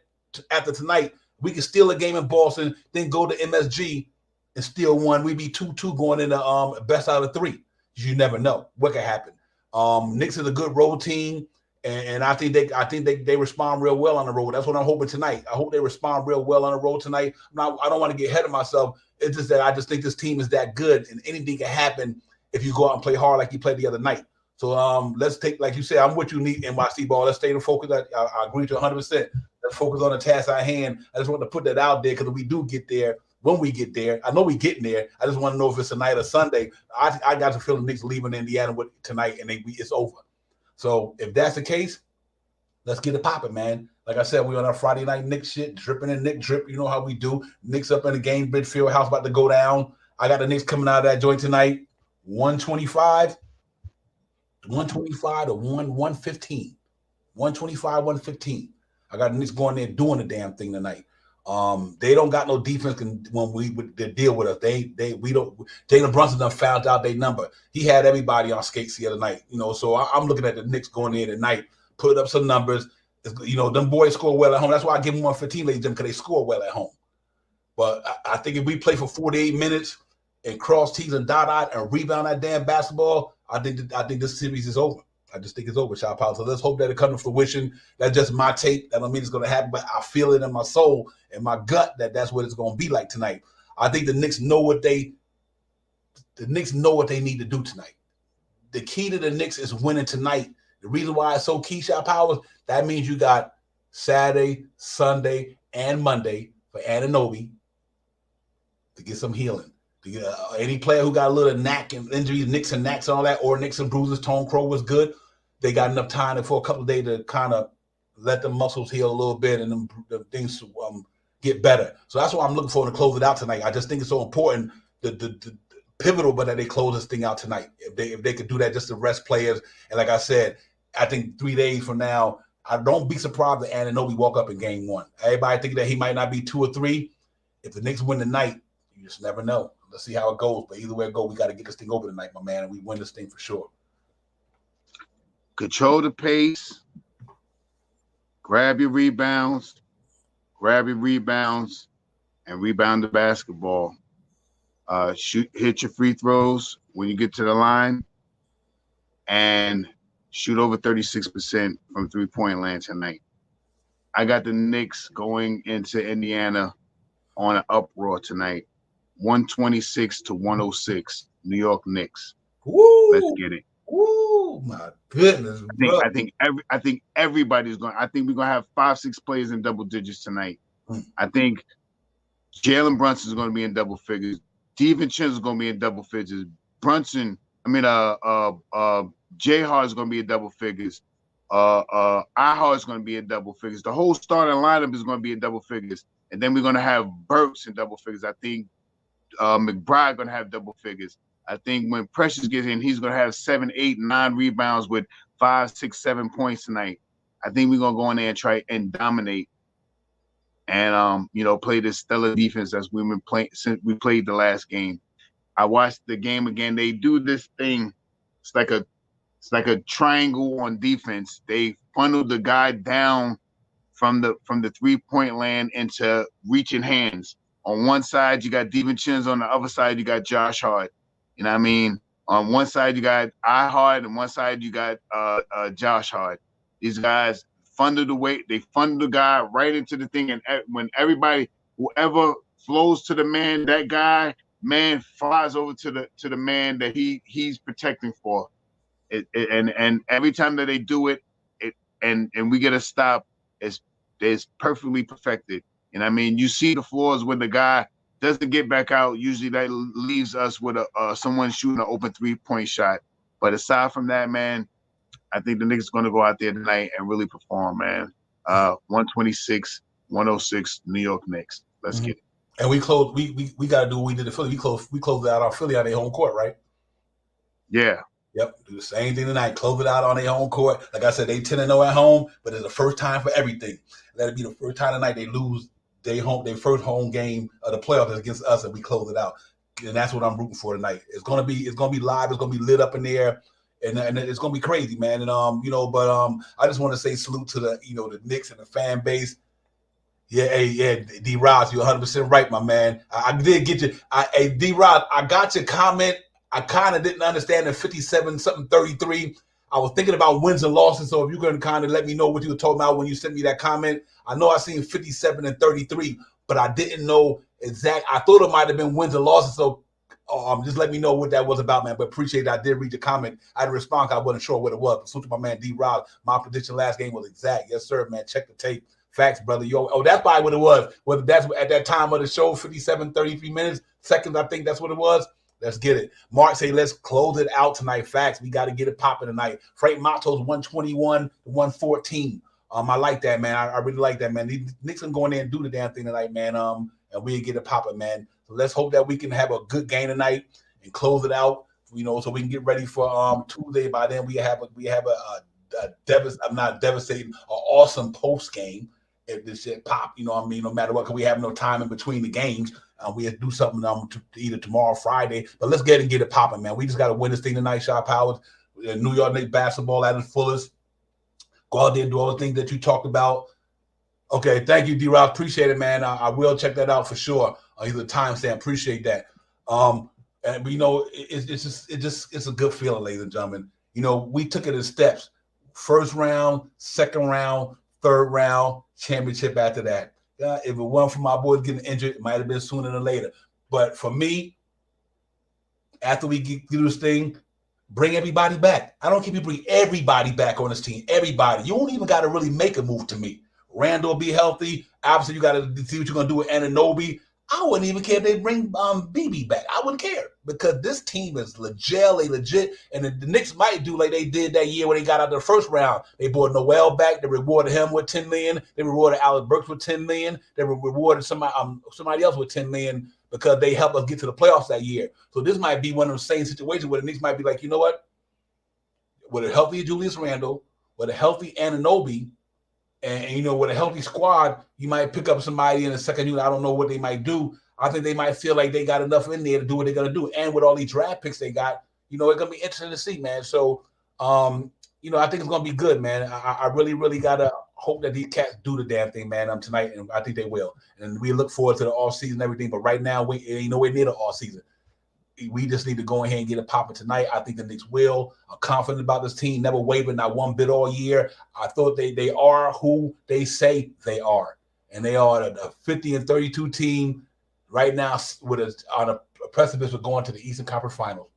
after tonight, we can steal a game in Boston, then go to MSG and steal one. We'd be 2-2 going into best out of 3. You never know what could happen. Knicks is a good road team, and I think they respond real well on the road. That's what I'm hoping tonight. I hope they respond real well on the road tonight. I don't want to get ahead of myself. It's just that I just think this team is that good, and anything can happen if you go out and play hard like you played the other night. So let's take, like you said, I'm with you, NYC ball. Let's stay the focus. I agree to 100%. Let's focus on the task at hand. I just want to put that out there because if we do get there, when we get there, I know we getting there. I just want to know if it's tonight or Sunday. I got the feeling Knicks leaving Indiana tonight and it's over. So if that's the case, let's get it popping, man. Like I said, we on our Friday night Knicks shit, dripping in Knicks drip. You know how we do. Knicks up in the game, Bridgefield House about to go down. I got the Knicks coming out of that joint tonight. 125 to 115. 125, 115. I got the Knicks going there doing the damn thing tonight. They don't got no defense when they deal with us. We don't. Jalen Brunson done found out their number. He had everybody on skates the other night. So I'm looking at the Knicks going in tonight, put up some numbers. Them boys score well at home. That's why I give them 115, ladies and gentlemen, because they score well at home. But I think if we play for 48 minutes and cross T's and dot and rebound that damn basketball, I think this series is over. I just think it's over, Shot Power. So let's hope that it comes to fruition. That's just my take. That don't mean it's going to happen, but I feel it in my soul and my gut that that's what it's going to be like tonight. I think the Knicks know what they need to do tonight. The key to the Knicks is winning tonight. The reason why it's so key, Shot Powers, that means you got Saturday, Sunday, and Monday for Anunoby to get some healing. Any player who got a little knack and injuries, nicks and knacks and all that, or nicks and bruises, Tone Crow was good. They got enough time for a couple of days to kind of let the muscles heal a little bit and the things get better. So that's what I'm looking for to close it out tonight. I just think it's so important, the pivotal, but that they close this thing out tonight. If they could do that just to rest players. And like I said, I think 3 days from now, I don't be surprised that Anunoby walk up in game 1. Everybody thinking that he might not be 2 or 3. If the Knicks win tonight, you just never know. Let's see how it goes. But either way it goes, we got to get this thing over tonight, my man, and we win this thing for sure. Control the pace. Grab your rebounds, and rebound the basketball. Hit your free throws when you get to the line, and shoot over 36% from three-point land tonight. I got the Knicks going into Indiana on an uproar tonight. 126-106, New York Knicks. Woo! Let's get it. Woo! My goodness, bro. I think everybody's going. I think we're gonna have 5-6 players in double digits tonight. I think Jalen Brunson is going to be in double figures. DiVincenzo is going to be in double figures. J Hart is going to be in double figures. I Hart is going to be in double figures. The whole starting lineup is going to be in double figures, and then we're going to have Burks in double figures. I think McBride going to have double figures. I think when Precious gets in, he's going to have 7, 8, 9 rebounds with 5, 6, 7 points tonight. I think we're going to go in there and try and dominate and, play this stellar defense as we've been playing since we played the last game. I watched the game again. They do this thing. It's like a triangle on defense. They funnel the guy down from the 3-point land into reaching hands. On one side, you got DiVincenzo. On the other side, you got Josh Hart. You know what I mean? On one side, you got I Hart, and one side, you got Josh Hart. These guys funnel the guy right into the thing, and when whoever flows to the man, that guy, man flies over to the man that he's protecting for. And every time that they do it, and we get a stop, it's perfectly perfected. And I mean, you see the floors where the guy doesn't get back out. Usually that leaves us with someone shooting an open 3-point shot. But aside from that, man, I think the Knicks are going to go out there tonight and really perform, man. 126-106, New York Knicks. Let's get it. And we got to do what we did to Philly. We closed out our Philly on their home court, right? Yeah. Yep, do the same thing tonight. Close it out on their home court. Like I said, they 10-0 at home, but it's the first time for everything. That'll be the first time tonight they lose their first home game of the playoffs against us, and we close it out. And that's what I'm rooting for tonight. It's gonna be live. It's gonna be lit up in there, and it's gonna be crazy, man. And I just want to say salute to the Knicks and the fan base. Yeah, D Roz, you're 100% right, my man. I did get you. D Roz, I got your comment. I kind of didn't understand the 57-33. I was thinking about wins and losses, so if you can kind of let me know what you were talking about when you sent me that comment. I know I seen 57-33, but I didn't know exact. I thought it might have been wins and losses, so just let me know what that was about, man. But appreciate it. I did read your comment. I didn't respond. I wasn't sure what it was. But salute to my man D Rob. My prediction last game was exact. Yes, sir, man. Check the tape. Facts, brother. That's probably what it was. Whether that's at that time of the show, 57-33 minutes, seconds, I think that's what it was. Let's get it. Mark say, let's close it out tonight. Facts. We got to get it popping tonight. Frank Mato's 121-114. I like that, man. I really like that, man. These Knicks can go in there and do the damn thing tonight, man. And we'll get it popping, man. So let's hope that we can have a good game tonight and close it out, so we can get ready for Tuesday. By then we have an awesome post game. If this shit pop, no matter what, because we have no time in between the games. We have to do something either tomorrow or Friday. But let's get it popping, man. We just got to win this thing tonight, Shaw Powers. New York Knicks basketball at its fullest. Go out there and do all the things that you talked about. Okay, thank you, D-Rock. Appreciate it, man. I will check that out for sure. He's a timestamp. Appreciate that. It's a good feeling, ladies and gentlemen. We took it in steps. First round, second round, third round, championship after that. If it wasn't for my boys getting injured, it might have been sooner than later. But for me, after we get through this thing, bring everybody back. I don't care if you bring everybody back on this team. Everybody. You don't even got to really make a move to me. Randall be healthy. Obviously, you got to see what you're going to do with Anunoby. I wouldn't even care if they bring BB back. I wouldn't care because this team is legit. And the Knicks might do like they did that year when they got out of the first round. They brought Noel back. They rewarded him with $10 million. They rewarded Alex Burks with $10 million. They rewarded somebody else with $10 million because they helped us get to the playoffs that year. So this might be one of those same situations where the Knicks might be like, you know what? With a healthy Julius Randle, with a healthy Anunoby, and with a healthy squad, you might pick up somebody in the second unit. I don't know what they might do. I think they might feel like they got enough in there to do what they're gonna do. And with all these draft picks they got, it's gonna be interesting to see, man. So, I think it's gonna be good, man. I really, really gotta hope that these cats do the damn thing, man. Tonight, and I think they will. And we look forward to the off season and everything. But right now, we ain't nowhere near the off season. we just need to go ahead and get it popping tonight. I think the Knicks will. I'm confident about this team. Never wavered, not one bit all year. I thought they are who they say they are, and they are a 50-32 team right now on a precipice of going to the Eastern Conference Finals.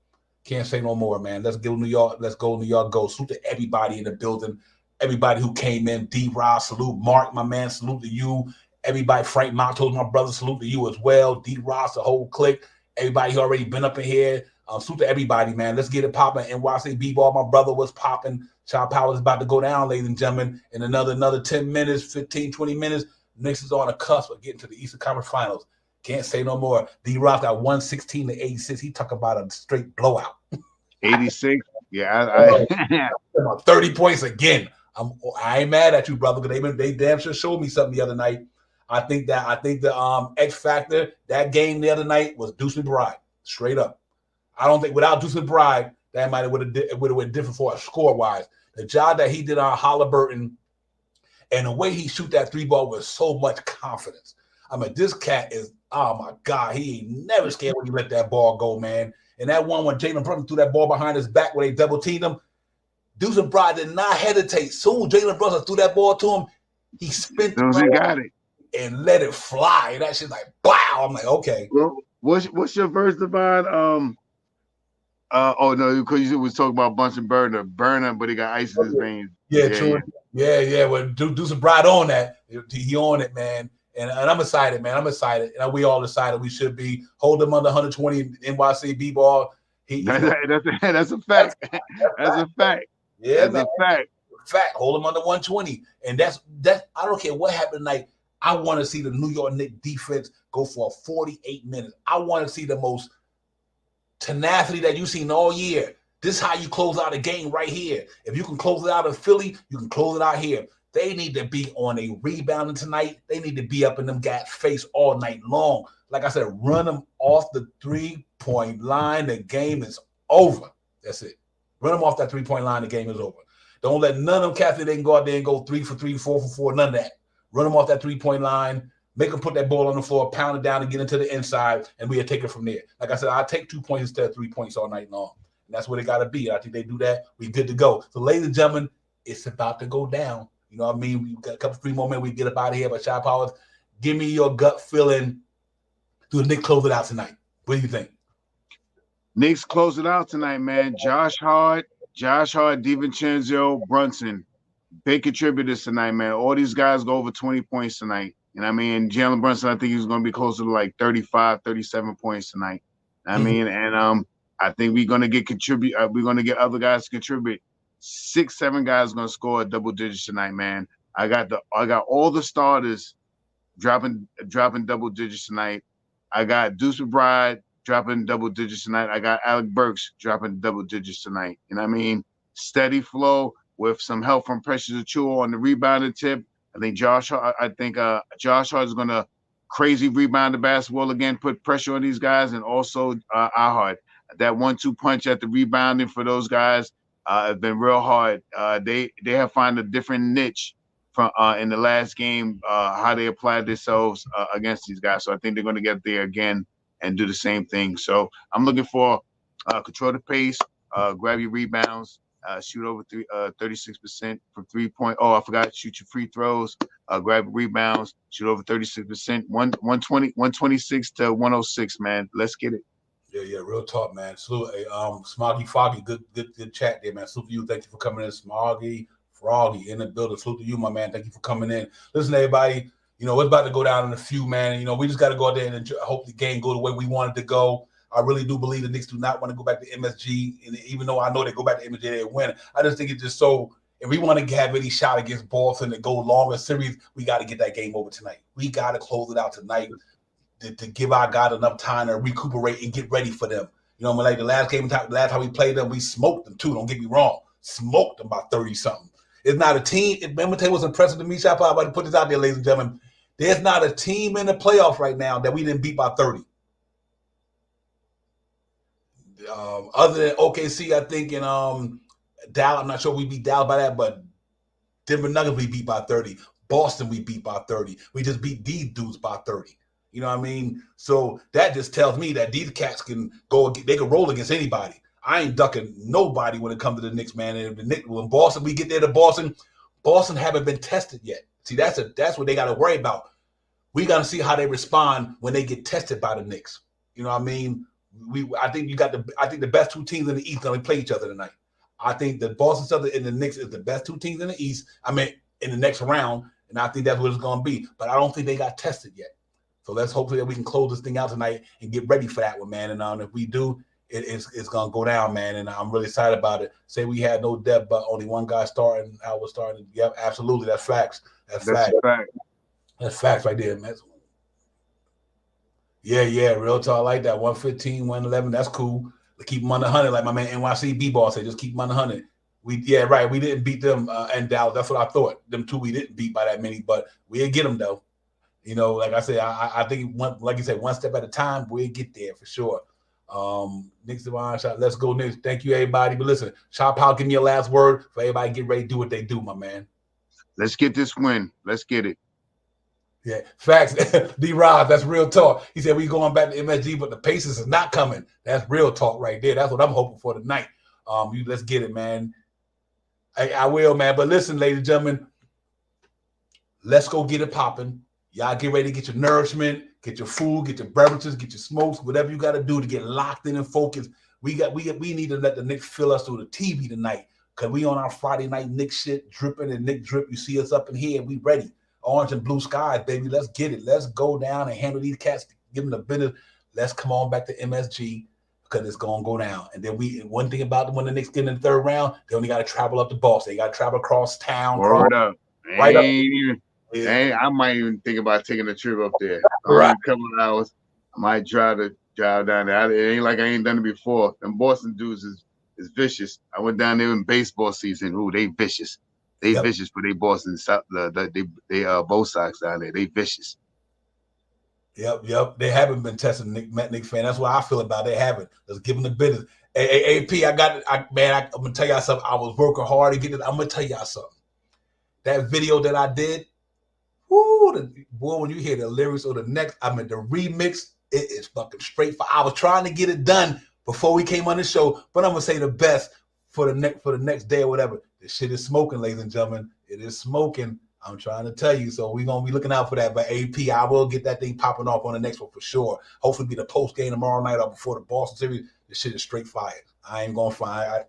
Can't say no more, man. Let's go New York. Let's go New York. Go. Salute to everybody in the building. Everybody who came in. D-Rob, salute. Mark, my man, salute to you. Everybody, Frank Montos, my brother, salute to you as well. D-Ross, the whole clique. Everybody who already been up in here. Salute to everybody, man. Let's get it popping. NYC B-Ball, my brother was popping. Child Power is about to go down, ladies and gentlemen. In another 10 minutes, 15, 20 minutes, Knicks is on the cusp of getting to the Eastern Conference Finals. Can't say no more. D-Rock got 116-86. He talk about a straight blowout. 86. Yeah, I 30 points again. I ain't mad at you, brother, because they damn sure showed me something the other night. I think the X factor that game the other night was Deuce McBride, straight up. I don't think without Deuce McBride that might have went different for us score wise. The job that he did on Halliburton and the way he shoot that three ball with so much confidence. I mean, this cat is, oh my God, he ain't never scared when he let that ball go, man. And that one when Jalen Brunson threw that ball behind his back where they double teamed him, Deuce McBride did not hesitate. Soon Jalen Brunson threw that ball to him, he spent got it and let it fly. And that shit's like, wow. I'm like, okay. Well, what's your verse about? Oh no, because you was talking about Bunsen burner, but he got ice in his veins. Yeah, true. Yeah. Well, Deuce McBride on that. He on it, man. And I'm excited, man. I'm excited. And we all decided we should be hold him under 120 NYC B-ball. That's a fact. That's a fact. Yeah, that's a fact. Hold him under 120. And that's I don't care what happened tonight. I want to see the New York Knicks defense go for 48 minutes. I want to see the most tenacity that you've seen all year. This is how you close out a game right here. If you can close it out in Philly, you can close it out here. They need to be on a rebounding tonight. They need to be up in them guys' face all night long. Like I said, run them off the three-point line. The game is over. That's it. Run them off that three-point line. The game is over. Don't let none of them cats, they can go out there and go 3 for 3, 4 for 4, none of that. Run them off that three-point line. Make them put that ball on the floor, pound it down and get into the inside, and we'll take it from there. Like I said, I'll take 2 points instead of 3 points all night long. And that's what it got to be. I think they do that. We good to go. So, ladies and gentlemen, it's about to go down. You know what I mean? We've got a couple 3 more minutes. We get up out of here. But Shy Powers, give me your gut feeling. Do the Knicks close it out tonight? What do you think? Knicks close it out tonight, man. Josh Hart, DiVincenzo, Brunson, big contributors tonight, man. All these guys go over 20 points tonight. And I mean, Jalen Brunson, I think he's going to be closer to like 35, 37 points tonight. I mean, and I think we're going to get we're going to get other guys to contribute. 6, 7 guys going to score double digits tonight, man. I got all the starters dropping double digits tonight. I got Deuce McBride dropping double digits tonight. I got Alec Burks dropping double digits tonight. And I mean, steady flow with some help from Precious Achiuwa on the rebounding tip. I think Josh Hart is going to crazy rebound the basketball again, put pressure on these guys, and also Ahart. That 1-2 punch at the rebounding for those guys have been real hard. They have found a different niche from in the last game, how they applied themselves against these guys. So I think they're going to get there again and do the same thing. So I'm looking for control the pace, grab your rebounds, shoot over 36% from 3-point. Oh, I forgot, shoot your free throws, grab rebounds, shoot over 36%, 126 to 106, man. Let's get it. Yeah, real talk, man. Salute, Smoggy Foggy, good chat there, man. Salute to you. Thank you for coming in. Smoggy Froggy in the building. Salute to you, my man. Thank you for coming in. Listen, everybody, you know, it's about to go down in a few, man. You know, we just got to go out there and enjoy, hope the game go the way we want it to go. I really do believe the Knicks do not want to go back to MSG. And even though I know they go back to MSG, they win. I just think it's just so, if we want to have any shot against Boston and go longer series, we got to get that game over tonight. We got to close it out tonight to give our guys enough time to recuperate and get ready for them. You know, like the last time we played them, we smoked them too. Don't get me wrong. Smoked them by 30-something. It's not a team. Remember, it was impressive to me, Shop. I'm about to put this out there, ladies and gentlemen. There's not a team in the playoffs right now that we didn't beat by 30. Other than OKC, I think, in Dallas, I'm not sure we beat Dallas by that, but Denver Nuggets we beat by 30. Boston we beat by 30. We just beat these dudes by 30. You know what I mean? So that just tells me that these cats can they can roll against anybody. I ain't ducking nobody when it comes to the Knicks, man. And the Knicks, when Boston, we get there to Boston haven't been tested yet. See, that's what they got to worry about. We got to see how they respond when they get tested by the Knicks. You know what I mean? I think the best two teams in the East going to play each other tonight. I think the Boston Celtics and the Knicks is the best two teams in the East. I mean, in the next round, and I think that's what it's going to be. But I don't think they got tested yet. So let's hopefully that we can close this thing out tonight and get ready for that one, man. And if we do, it's going to go down, man. And I'm really excited about it. Say we had no depth, but only one guy starting. I was starting. Yep, absolutely. That's facts. That's facts. That's facts right there, man. Yeah, real talk like that. 115, 111, that's cool. Keep them under 100, like my man NYC B-Ball said, just keep them under 100. We didn't beat them in Dallas. That's what I thought. Them two we didn't beat by that many, but we'll get them, though. You know, like I said, I think, like you said, one step at a time, we'll get there for sure. Knicks Devon shot. Let's go, Knicks. Thank you, everybody. But listen, Shop Powell, give me your last word for everybody get ready to do what they do, my man. Let's get this win. Let's get it. Yeah, facts. D-Rob, that's real talk. He said we going back to MSG, but the Pacers is not coming. That's real talk right there. That's what I'm hoping for tonight. Let's get it, man. I will, man. But listen, ladies and gentlemen, let's go get it popping. Y'all get ready to get your nourishment, get your food, get your beverages, get your smokes, whatever you got to do to get locked in and focused. We need to let the Knicks fill us through the TV tonight because we on our Friday night Knicks shit, dripping and Knicks drip. You see us up in here, we ready. Orange and blue skies, baby. Let's get it. Let's go down and handle these cats, give them the business. Let's come on back to MSG because it's going to go down. And then one thing about when the Knicks get in the third round, they only got to travel up to Boston. They got to travel across town. Word up. Right up. I might even think about taking a trip up there. Right. A couple of hours. I might drive down there. It ain't like I ain't done it before. Them Boston dudes is vicious. I went down there in baseball season. Ooh, they vicious. They vicious for they Boston. They both Sox down there. They vicious. Yep. They haven't been testing Knicks fan. That's what I feel about it. They haven't. Let's give them the business. AP, I'm gonna tell y'all something. I was working hard to get it. I'm gonna tell y'all something. That video that I did, boy, when you hear the lyrics or the next, the remix, it is fucking straight. I was trying to get it done before we came on the show, but I'm gonna say the best for the next day or whatever. This shit is smoking, ladies and gentlemen. It is smoking. I'm trying to tell you. So we're going to be looking out for that. But AP, I will get that thing popping off on the next one for sure. Hopefully be the post game tomorrow night or before the Boston series. This shit is straight fire. I ain't going to fire.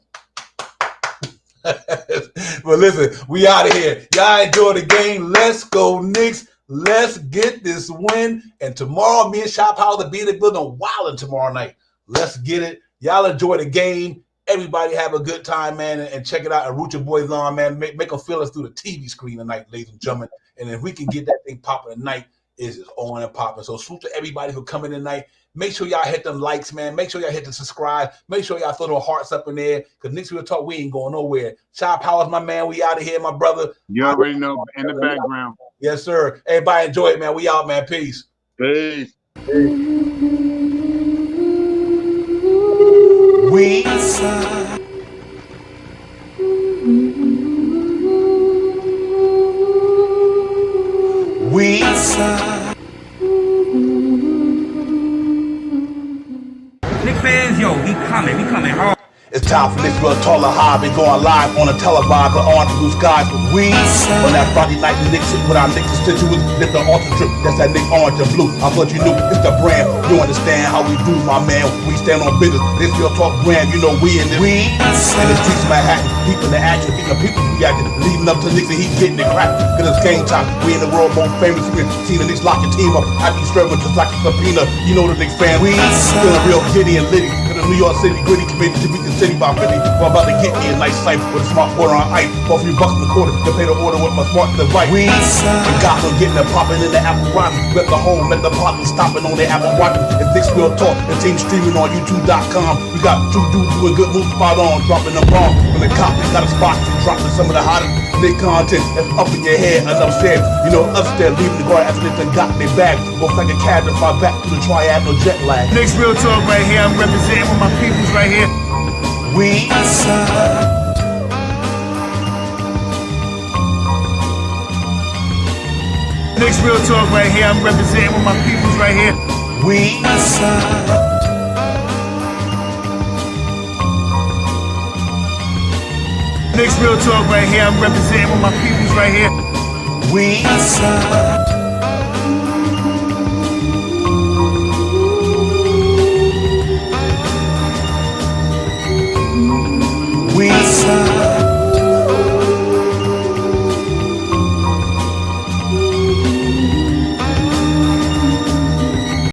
But listen, we out of here. Y'all enjoy the game. Let's go, Knicks. Let's get this win. And tomorrow, me and Shop House will be in the building wilding tomorrow night. Let's get it. Y'all enjoy the game. Everybody have a good time, man, and check it out and root your boys on, man. Make them feel us through the TV screen tonight, ladies and gentlemen. And if we can get that thing popping tonight, it's just on and popping. So salute to everybody who coming tonight. Make sure y'all hit them likes, man. Make sure y'all hit the subscribe. Make sure y'all throw those hearts up in there because Knicks Real Talk, we ain't going nowhere. Shop Powers, my man. We out of here, my brother. You already know in the background. Yes, sir. Everybody enjoy it, man. We out, man. Peace. Peace. We Knicks fans, yo, we coming hard. It's time for Knicks Real Talk Hobby going live on a televisor on the blue skies with we on that Friday night Knicks with our Knicks constituents, lift the ultra trip. That's that Knicks orange and blue. I thought you knew it's the brand. You understand how we do, my man. We stand on business. Knicks Real Talk brand. You know we in this. We in the streets of Manhattan, people in the action, people reacting, leading up to Knicks and he's getting it cracked. Cause it's game time. We in the world most famous. We seen the Knicks lock your team up. I be serving just like a subpoena. You know the Knicks fan. We feeling real giddy and litty. New York City gritty committee to beat the city by 50. We're about to get me a nice site with a smart quarter on ice. For $3 in the quarter to pay the order with my smart device. We got them getting it popping in the Apple Watch. Let the home, let the partners stopping on their Apple Watch. It's Knicks Real Talk. The team streaming on YouTube.com. We got two dudes doing good moves spot on, dropping the bomb. When the cops got a spot to dropping some of the hottest Knicks content that's up in your head. Enough said, you know, upstairs leaving the guard after they got their bag. Looks like a cab to fly back to the triad, no jet lag. Knicks Real Talk right here. I'm representing with my peoples right here. We Knicks real talk right here. I'm representing with my peoples right here. We Knicks real talk right here. I'm representing with my peoples right here. we